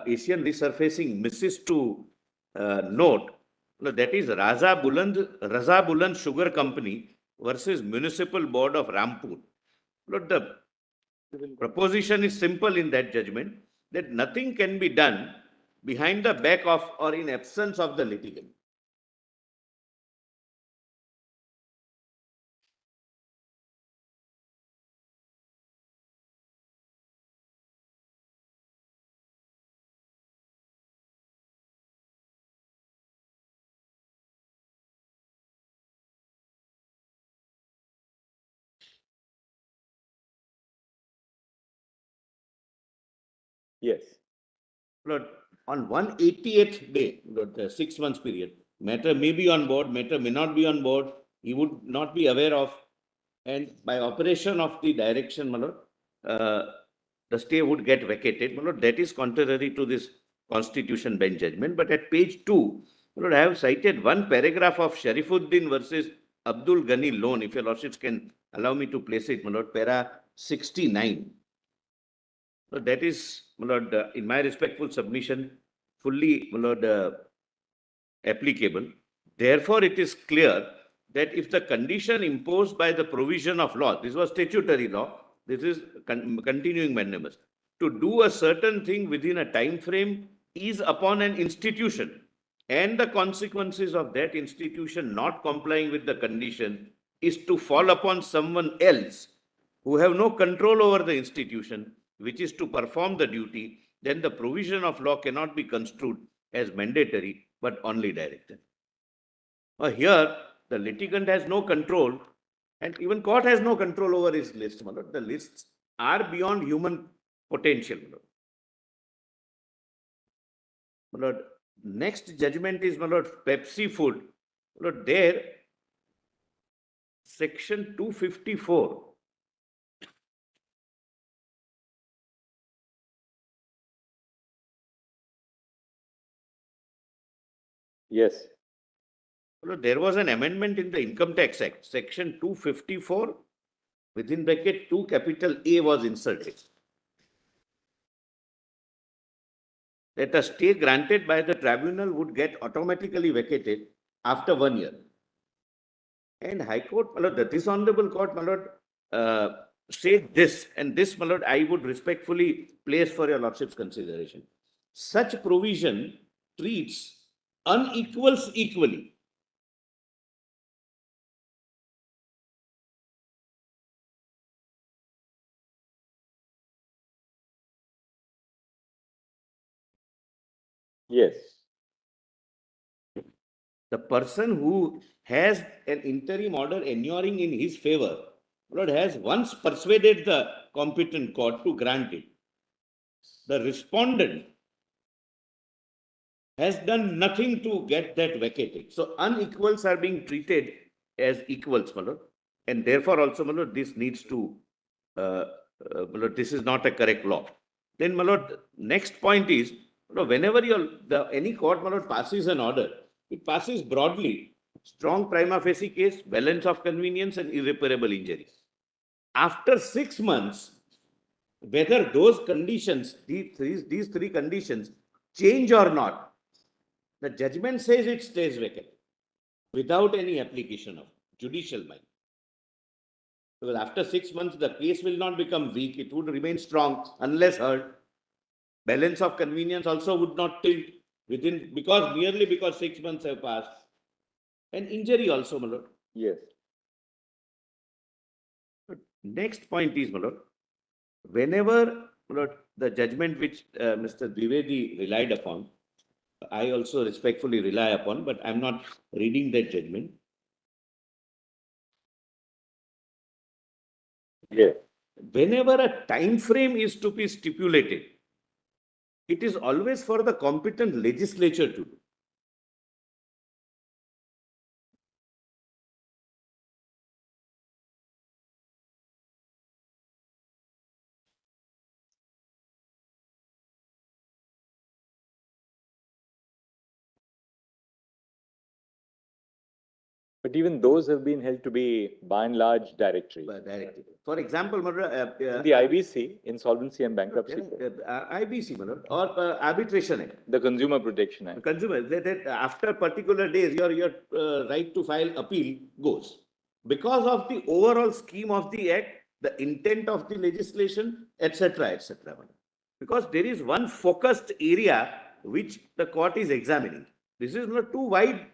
Asian Resurfacing misses to note. No, that is Raza Buland Sugar Company versus Municipal Board of Rampur. Look, the proposition is simple in that judgment that nothing can be done behind the back of or in absence of the litigant. Yes. Lord, on 188th day, Lord, the 6 months period, matter may be on board, matter may not be on board, he would not be aware of, and by operation of the direction, my lord, the stay would get vacated. My lord, that is contrary to this Constitution Bench judgment. But at page 2, my lord, I have cited one paragraph of Sharifuddin versus Abdul Ghani loan. If your lordships can allow me to place it, my lord, para 69. So that is, my lord, in my respectful submission, fully, my lord, applicable. Therefore, it is clear that if the condition imposed by the provision of law, this was statutory law, this is continuing mandamus, to do a certain thing within a time frame is upon an institution, and the consequences of that institution not complying with the condition is to fall upon someone else who have no control over the institution, which is to perform the duty, then the provision of law cannot be construed as mandatory, but only directed. Here, the litigant has no control, and even court has no control over his list. The lists are beyond human potential. Next judgment is, my lord, Pepsi Food. My lord, there, section 254. Yes. Well, there was an amendment in the Income Tax Act, section 254, within bracket 2 capital A was inserted. That a stay granted by the tribunal would get automatically vacated after 1 year. And High Court, my lord, this honorable court, my lord, said this, and this, my lord, I would respectfully place for your lordship's consideration. Such provision treats unequals equally. Yes. The person who has an interim order inuring in his favor, my lord, has once persuaded the competent court to grant it. The respondent has done nothing to get that vacated. So unequals are being treated as equals, my lord. And therefore also, my lord, this needs to, my lord, this is not a correct law. Then, my lord, next point is, whenever any court, my lord, passes an order, it passes broadly, strong prima facie case, balance of convenience and irreparable injury. After 6 months, whether those conditions, these three conditions change or not, the judgment says it stays vacant without any application of judicial mind. Because after 6 months, the case will not become weak. It would remain strong unless heard. Balance of convenience also would not tilt merely because 6 months have passed. And injury also, my lord. Yes. Next point is, my lord, whenever, my lord, the judgment which Mr. Dwivedi relied upon, I also respectfully rely upon, but I'm not reading that judgment. Yes. Whenever a time frame is to be stipulated, it is always for the competent legislature to do. But even those have been held to be, by and large, directory. Directly. For example, my lord, In the IBC, Insolvency and Bankruptcy Code, IBC, my lord, or Arbitration Act. the Consumer Protection Act. Consumer, that after particular days, your right to file appeal goes. Because of the overall scheme of the act, the intent of the legislation, etc., etc. Because there is one focused area which the court is examining. This is not too wide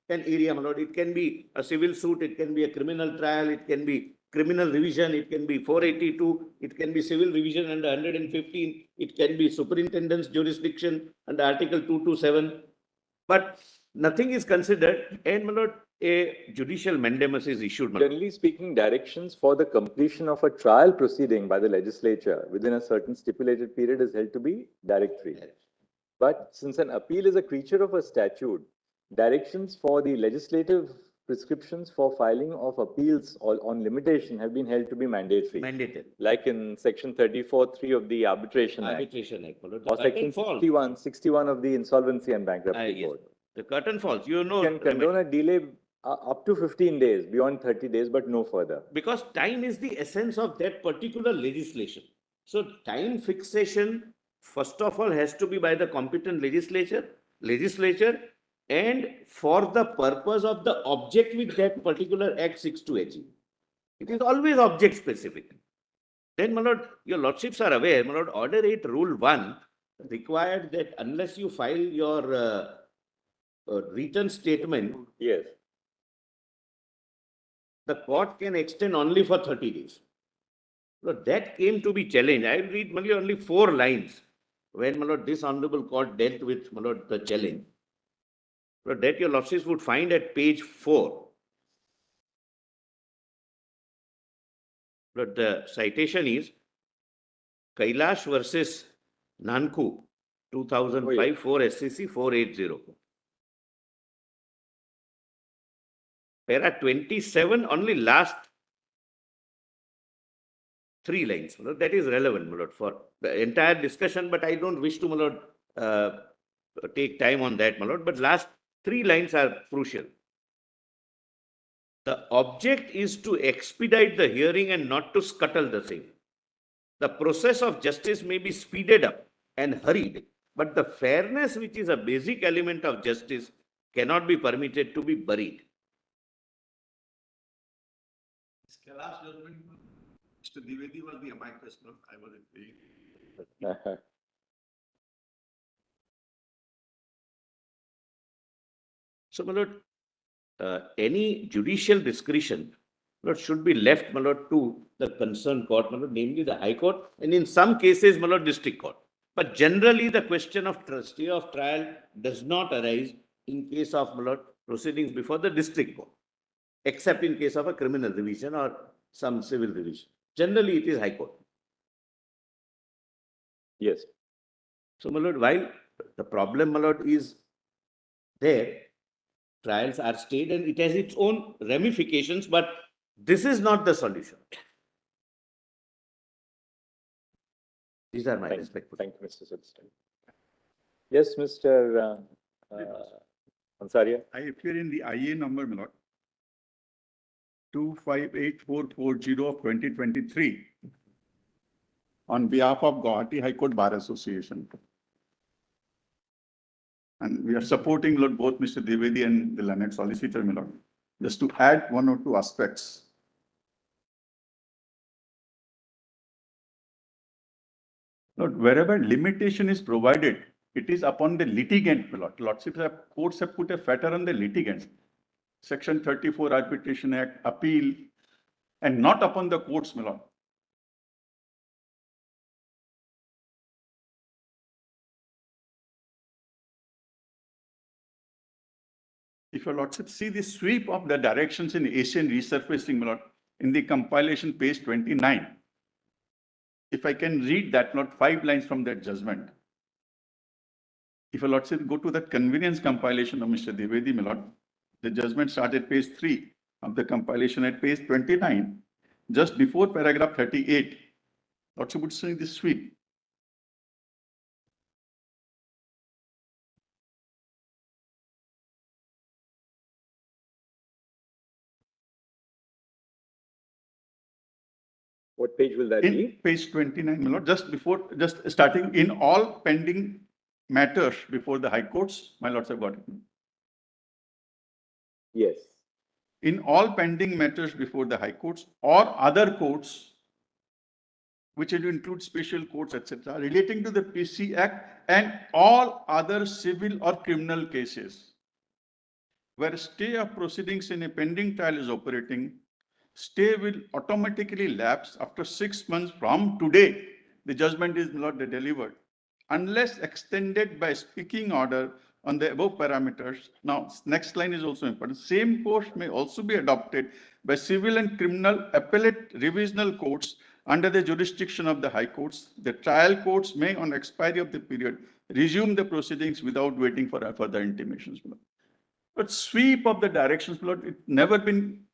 an area, my lord. It can be a civil suit, it can be a criminal trial, it can be criminal revision, it can be 482, it can be civil revision under 115, it can be superintendent's jurisdiction under Article 227. But nothing is considered, and, my lord, a judicial mandamus is issued, my lord. Generally speaking, directions for the completion of a trial proceeding by the legislature within a certain stipulated period is held to be directory. But since an appeal is a creature of a statute, directions for the legislative prescriptions for filing of appeals on limitation have been held to be mandatory. Mandated. Like in section 34(3) of the Arbitration Act, Arbitration Act, my lord. The or section curtain falls. 61 of the Insolvency and Bankruptcy Yes. Code. The curtain falls, you know. You can condone a delay up to 15 days, beyond 30 days, but no further. Because time is the essence of that particular legislation. So time fixation, first of all, has to be by the competent legislature, and for the purpose of the object which that particular act seeks to achieve. It is always object specific. Then, my lord, your lordships are aware, my lord, Order 8, Rule 1 required that unless you file your written statement, Yes. the court can extend only for 30 days. So that came to be challenged. I will read only 4 lines when, my lord, this honorable court dealt with, my lord, the challenge. But that your lordships would find at page 4. But the citation is Kailash versus Nanku, 2005, 4 SCC 480. Para 27, only last 3 lines. That is relevant, my lord, for the entire discussion, but I don't wish to, my lord, take time on that, my lord. But last 3 lines are crucial. The object is to expedite the hearing and not to scuttle the same. The process of justice may be speeded up and hurried, but the fairness, which is a basic element of justice, cannot be permitted to be buried. Last judgment, Mr. Dwivedi was the amicus, no? I was agreeing. So, my lord, any judicial discretion, my lord, should be left, my lord, to the concerned court, my lord, namely the High Court, and in some cases, my lord, District Court. But generally, the question of stay of trial does not arise in case of, my lord, proceedings before the District Court, except in case of a criminal revision or some civil revision. Generally, it is High Court. Yes. So, my lord, while the problem, my lord, is there, trials are stayed and it has its own ramifications, but this is not the solution. These are my respectful. Thank you, Mr. Sulstan. Yes, Mr. Ansaria. I appear in the IA number, my lord, 258440 of 2023 on behalf of Guwahati High Court Bar Association. And we are supporting, Lord, both Mr. Dwivedi and the learned solicitor, my lord. Just to add one or two aspects. Lord, wherever limitation is provided, it is upon the litigant, my lord. Lordships have, courts have put a fetter on the litigants. Section 34 Arbitration Act, appeal, and not upon the courts, my lord. If your lordship see the sweep of the directions in Asian resurfacing, my lord, in the compilation page 29, if I can read that, not 5 lines from that judgment. If your lordship go to that convenience compilation of Mr. Dwivedi, my lord, the judgment started at page 3 of the compilation at page 29, just before paragraph 38. Lordship would say this sweep. What page will that In be? page 29, my lord, just starting in all pending matters before the high courts, my lords have got it. Yes. In all pending matters before the high courts or other courts, which will include special courts, etc., relating to the PC Act and all other civil or criminal cases, where stay of proceedings in a pending trial is operating, stay will automatically lapse after 6 months from today. The judgment is not delivered, unless extended by speaking order on the above parameters. Now, next line is also important. Same course may also be adopted by civil and criminal appellate revisional courts under the jurisdiction of the high courts. The trial courts may, on expiry of the period, resume the proceedings without waiting for further intimations. But sweep of the directions, it never been,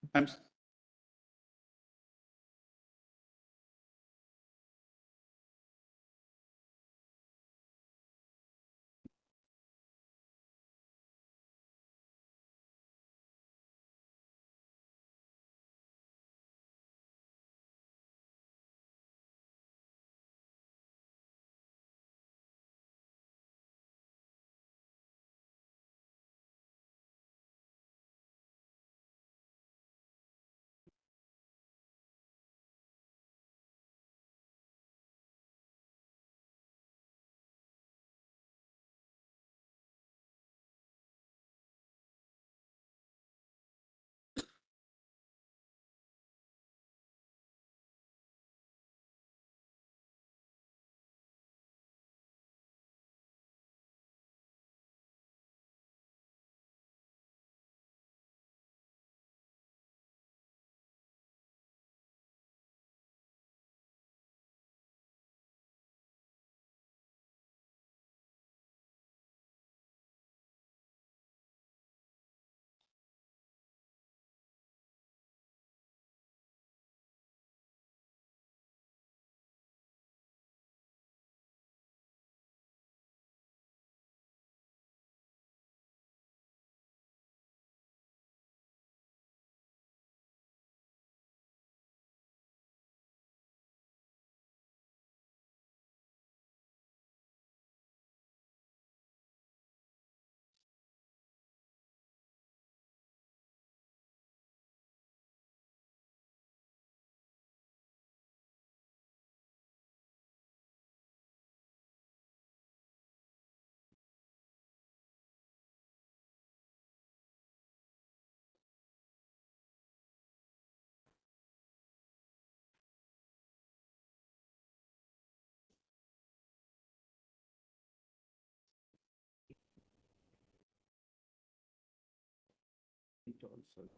also.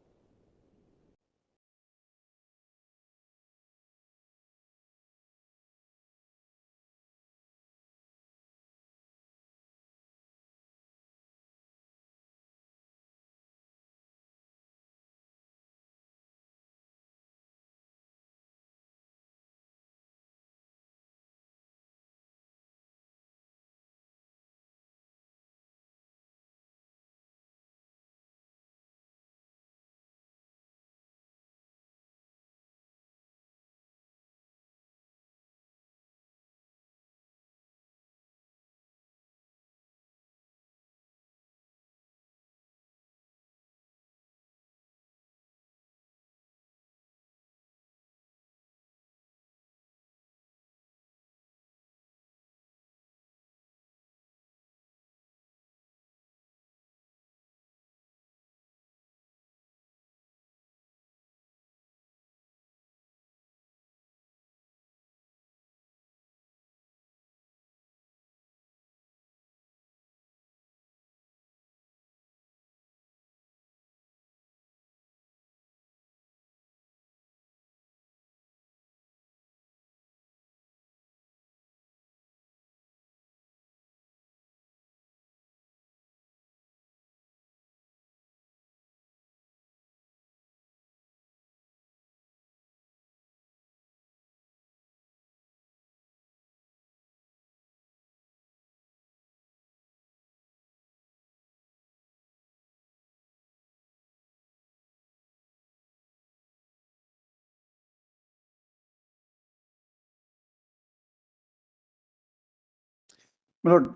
My lord,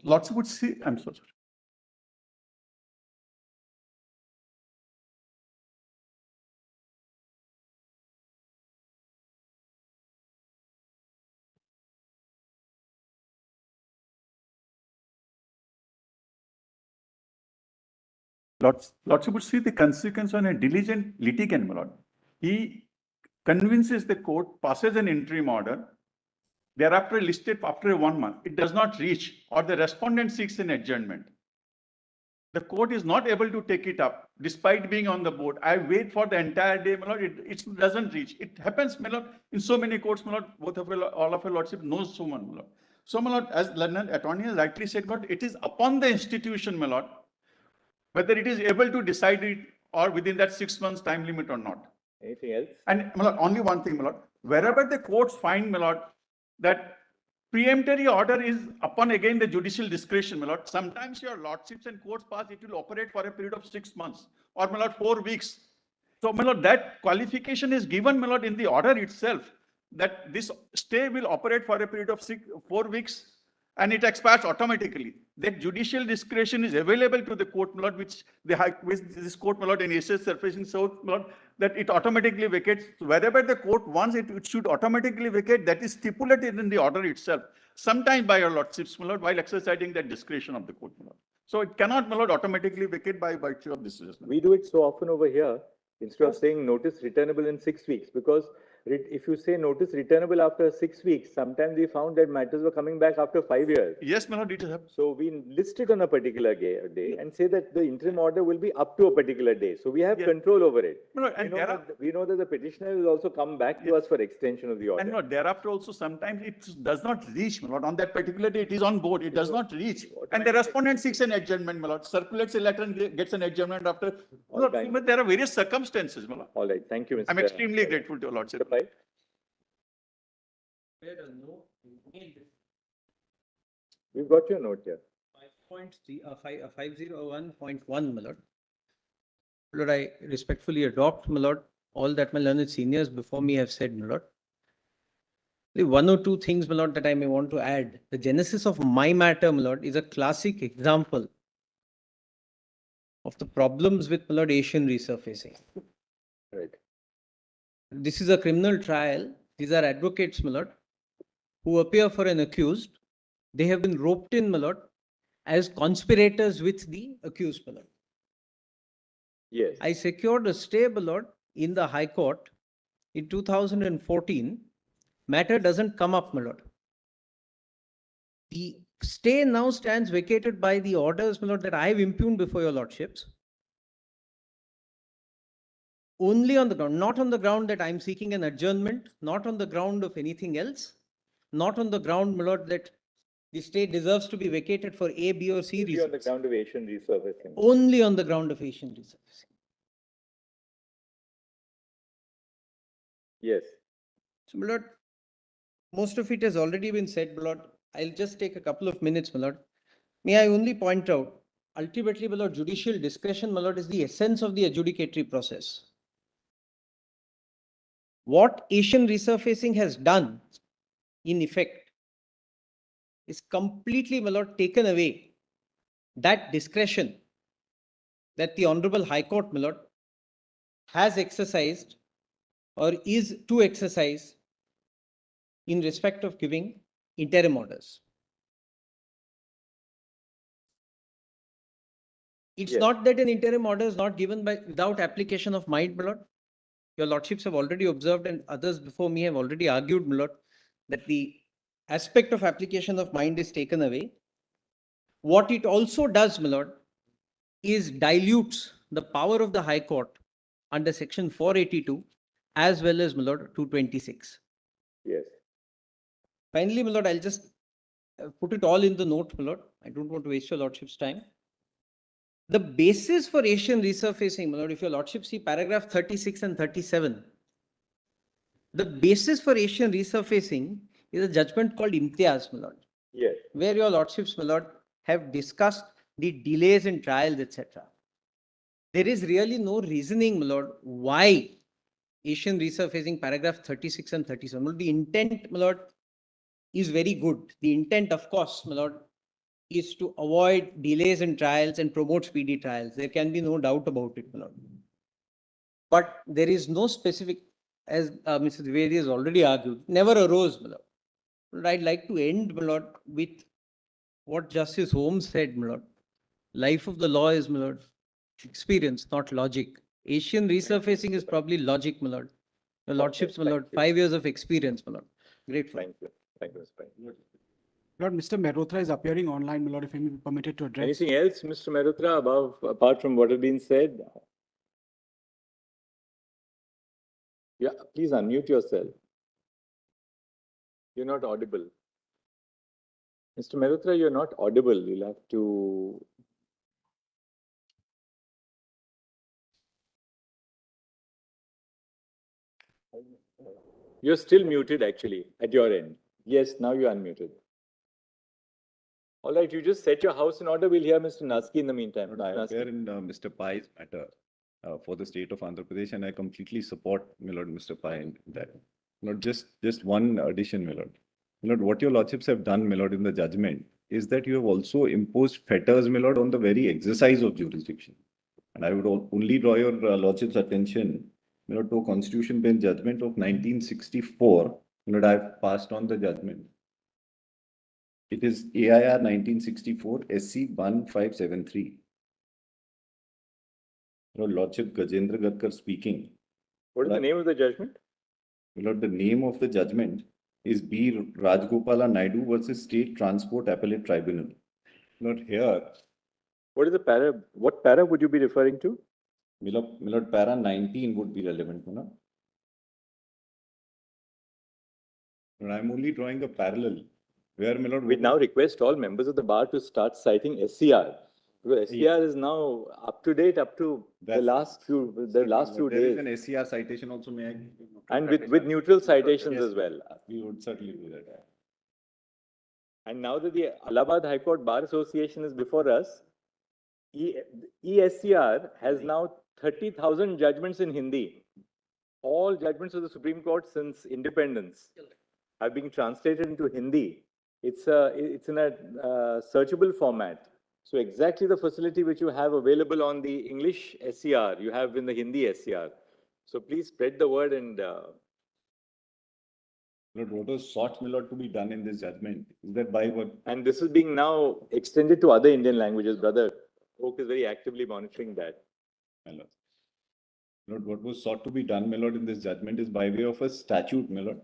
Lordship would see, I'm so sorry. Lordship would see the consequence on a diligent litigant, my lord. He convinces the court, passes an interim order, thereafter listed after 1 month. It does not reach, or the respondent seeks an adjournment. The court is not able to take it up despite being on the board. I wait for the entire day, my lord, it doesn't reach. It happens, my lord, in so many courts, my lord, all of your lordship knows someone, my lord. So, my lord, as learned attorney has rightly said, my lord, it is upon the institution, my lord, whether it is able to decide it or within that 6 months time limit or not. Anything else? And my lord, only one thing, my lord, wherever the courts find, my lord, that preemptory order is upon again the judicial discretion, my lord. Sometimes your lordships and courts pass, it will operate for a period of 6 months or, my lord, 4 weeks. So, my lord, that qualification is given, my lord, in the order itself, that this stay will operate for a period of 4 weeks and it expires automatically. That judicial discretion is available to the court, my lord, which this court, my lord, in SS surfacing so, my lord, that it automatically vacates. Wherever the court wants it, it should automatically vacate. That is stipulated in the order itself. Sometimes by your lordships, my lord, while exercising that discretion of the court, my lord. So it cannot, my lord, automatically vacate by virtue of this judgment. We do it so often over here, instead of saying notice returnable in 6 weeks, because if you say notice returnable after 6 weeks, sometimes we found that matters were coming back after 5 years. Yes, my lord, it has happened. So we list it on a particular day and say that the interim order will be up to a particular day. So we have Yes. control over it. My lord, and We know that the petitioner will also come back to us for extension of the order. And no, thereafter also sometimes it does not reach, my lord. On that particular day, it is on board, it does not reach. And the respondent seeks an adjournment, my lord, circulates a letter and gets an adjournment after. My lord, right. but there are various circumstances, my lord. All right, thank you, Mr. I'm extremely grateful to your lordship. Mr. Pai. We've got your note here. 501.1, my lord. Lord, I respectfully adopt, my lord, all that my learned seniors before me have said, my lord. The one or two things, my lord, that I may want to add. The genesis of my matter, my lord, is a classic example of the problems with, my lord, Asian resurfacing. Right. This is a criminal trial. These are advocates, my lord, who appear for an accused. They have been roped in, my lord, as conspirators with the accused, my lord. Yes. I secured a stay, my lord, in the High Court in 2014. Matter doesn't come up, my lord. The stay now stands vacated by the orders, my lord, that I have impugned before your lordships. only on the ground, not on the ground that I'm seeking an adjournment, not on the ground of anything else, not on the ground, my lord, that the state deserves to be vacated for A, B, or C Only on the reasons. ground of Asian resurfacing. Only on the ground of Asian resurfacing. Yes. So, my lord, most of it has already been said, my lord. I'll just take a couple of minutes, my lord. May I only point out, ultimately, my lord, judicial discretion, my lord, is the essence of the adjudicatory process. What Asian resurfacing has done, in effect, is completely, my lord, taken away that discretion that the Honorable High Court, my lord, has exercised or is to exercise in respect of giving interim orders. It's Yes. not that an interim order is not given by without application of might, my lord. Your lordships have already observed, and others before me have already argued, my lord, that the aspect of application of mind is taken away. What it also does, my lord, is dilutes the power of the High Court under section 482 as well as, my lord, 226. Yes. Finally, my lord, I'll just put it all in the note, my lord. I don't want to waste your lordship's time. The basis for Asian resurfacing, my lord, if your lordship see paragraph 36 and 37, the basis for Asian resurfacing is a judgment called Imtiaz, my lord, Yes. where your lordships, my lord, have discussed the delays in trials, etc. There is really no reasoning, my lord, why Asian resurfacing paragraph 36 and 37. Well, the intent, my lord, is very good. The intent, of course, my lord, is to avoid delays in trials and promote speedy trials. There can be no doubt about it, my lord. But there is no specific, as Mr. Dwivedi has already argued, never arose, my lord. But I'd like to end, my lord, with what Justice Holmes said, my lord. Life of the law is, my lord, experience, not logic. Asian resurfacing is probably logic, my lord. Your lordships, my thank lord, you. 5 years of experience, my lord. Grateful. Thank you. Thank you, Mr. Pai. Lord, Mr. Mehrotra is appearing online, my lord, if I may be permitted to address. Anything else, Mr. Mehrotra, apart from what has been said? Yeah, please unmute yourself. You're not audible. Mr. Mehrotra, you're not audible. You'll have to. You're still muted, actually, at your end. Yes, now you're unmuted. All right, you just set your house in order. We'll hear Mr. Naski in the meantime. I Mr. appear Naski. in Mr. Pai's matter for the state of Andhra Pradesh, and I completely support my lord Mr. Pai in that. Not just one addition, my lord. My lord, what your lordships have done, my lord, in the judgment is that you have also imposed fetters, my lord, on the very exercise of jurisdiction. And I would only draw your lordship's attention, my lord, to a constitution bench judgment of 1964. My lord, I've passed on the judgment. It is AIR 1964 SC 1573. Your Lordship Gajendra Gadkar speaking. What is the name of the judgment? Lord, the name of the judgment is B. Rajgopala Naidu versus State Transport Appellate Tribunal. Lord, here. What is the para? What para would you be referring to? Lord, para 19 would be relevant, no? Lord, I'm only drawing a parallel where, my lord, We now request all members of the bar to start citing SCR. Because SCR is now up to date up to the last few days. There is an SCR citation also, may I? And with neutral citations Yes, as well. We would certainly do that. And now that the Allahabad High Court Bar Association is before us, ESCR has now 30,000 judgments in Hindi. All judgments of the Supreme Court since independence are being translated into Hindi. It's in a searchable format. So exactly the facility which you have available on the English SCR, you have in the Hindi SCR. So please spread the word and. Lord, what was sought, my lord, to be done in this judgment is that by what. And this is being now extended to other Indian languages, brother. Oak is very actively monitoring that. My lord. Lord, what was sought to be done, my lord, in this judgment is by way of a statute, my lord.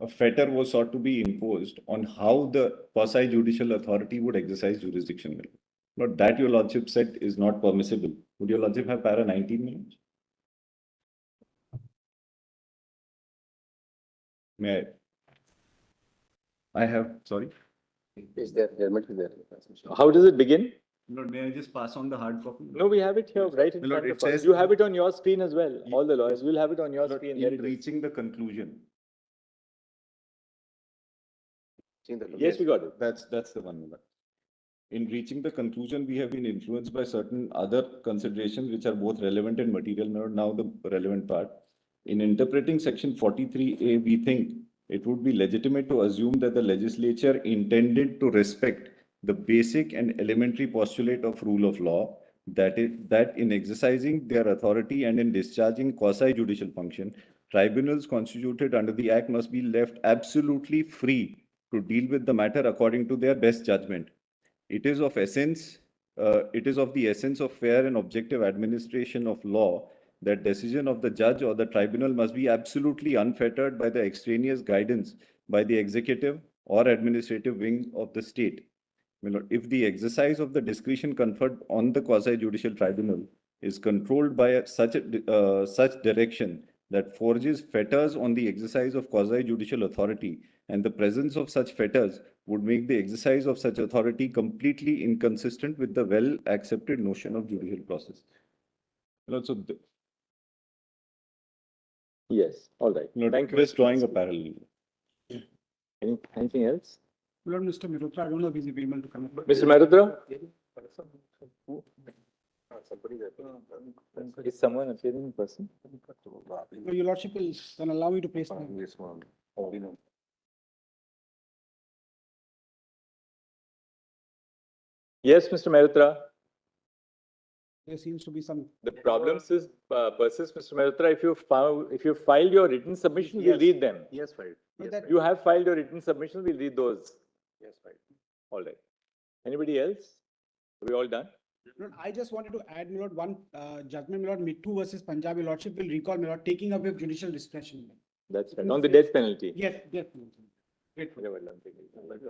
A fetter was sought to be imposed on how the quasi judicial authority would exercise jurisdiction, my lord. Lord, that your lordship said is not permissible. Would your lordship have para 19 minutes? May I have, sorry, Is there, German is there? How does it begin? my lord, may I just pass on the hard copy? No, we have it here right in My lord, front it of us. says- You have it on your screen as well. Ye- All the lawyers will have it on your My lord, screen. There in it is. reaching the conclusion, Yes, we got it. that's the one. My lord. In reaching the conclusion, we have been influenced by certain other considerations which are both relevant and material. Now the relevant part. In interpreting section 43A, we think it would be legitimate to assume that the legislature intended to respect the basic and elementary postulate of rule of law, that is, that in exercising their authority and in discharging quasi-judicial function, tribunals constituted under the Act must be left absolutely free to deal with the matter according to their best judgment. It is of the essence of fair and objective administration of law that decision of the judge or the tribunal must be absolutely unfettered by the extraneous guidance by the executive or administrative wing of the state. My lord, if the exercise of the discretion conferred on the quasi-judicial tribunal is controlled by such direction that forges fetters on the exercise of quasi-judicial authority, and the presence of such fetters would make the exercise of such authority completely inconsistent with the well-accepted notion of judicial process. My lord, so Yes, all right. my lord, Thank you. just drawing a parallel. Anything else? My Lord, Mr. Mehrotra, I don't know if he's able to connect. Mr. Mehrotra? Is someone appearing in person? No, Your Lordship will then allow me to place them. Yes, Mr. Mehrotra. There seems to be some. The problem is, persist, Mr. Mehrotra, if you filed your written submission, we'll read them. Yes, right. But that- You have filed your written submission, we'll read those. Yes, right. All right. Anybody else? Are we all done? Lord, I just wanted to add, my Lord, one judgment, my Lord, Mittu versus Punjab, Your Lordship will recall, my Lord, taking away of judicial discretion. That's right. On the death penalty. Yes, definitely. Grateful. Yeah, well done.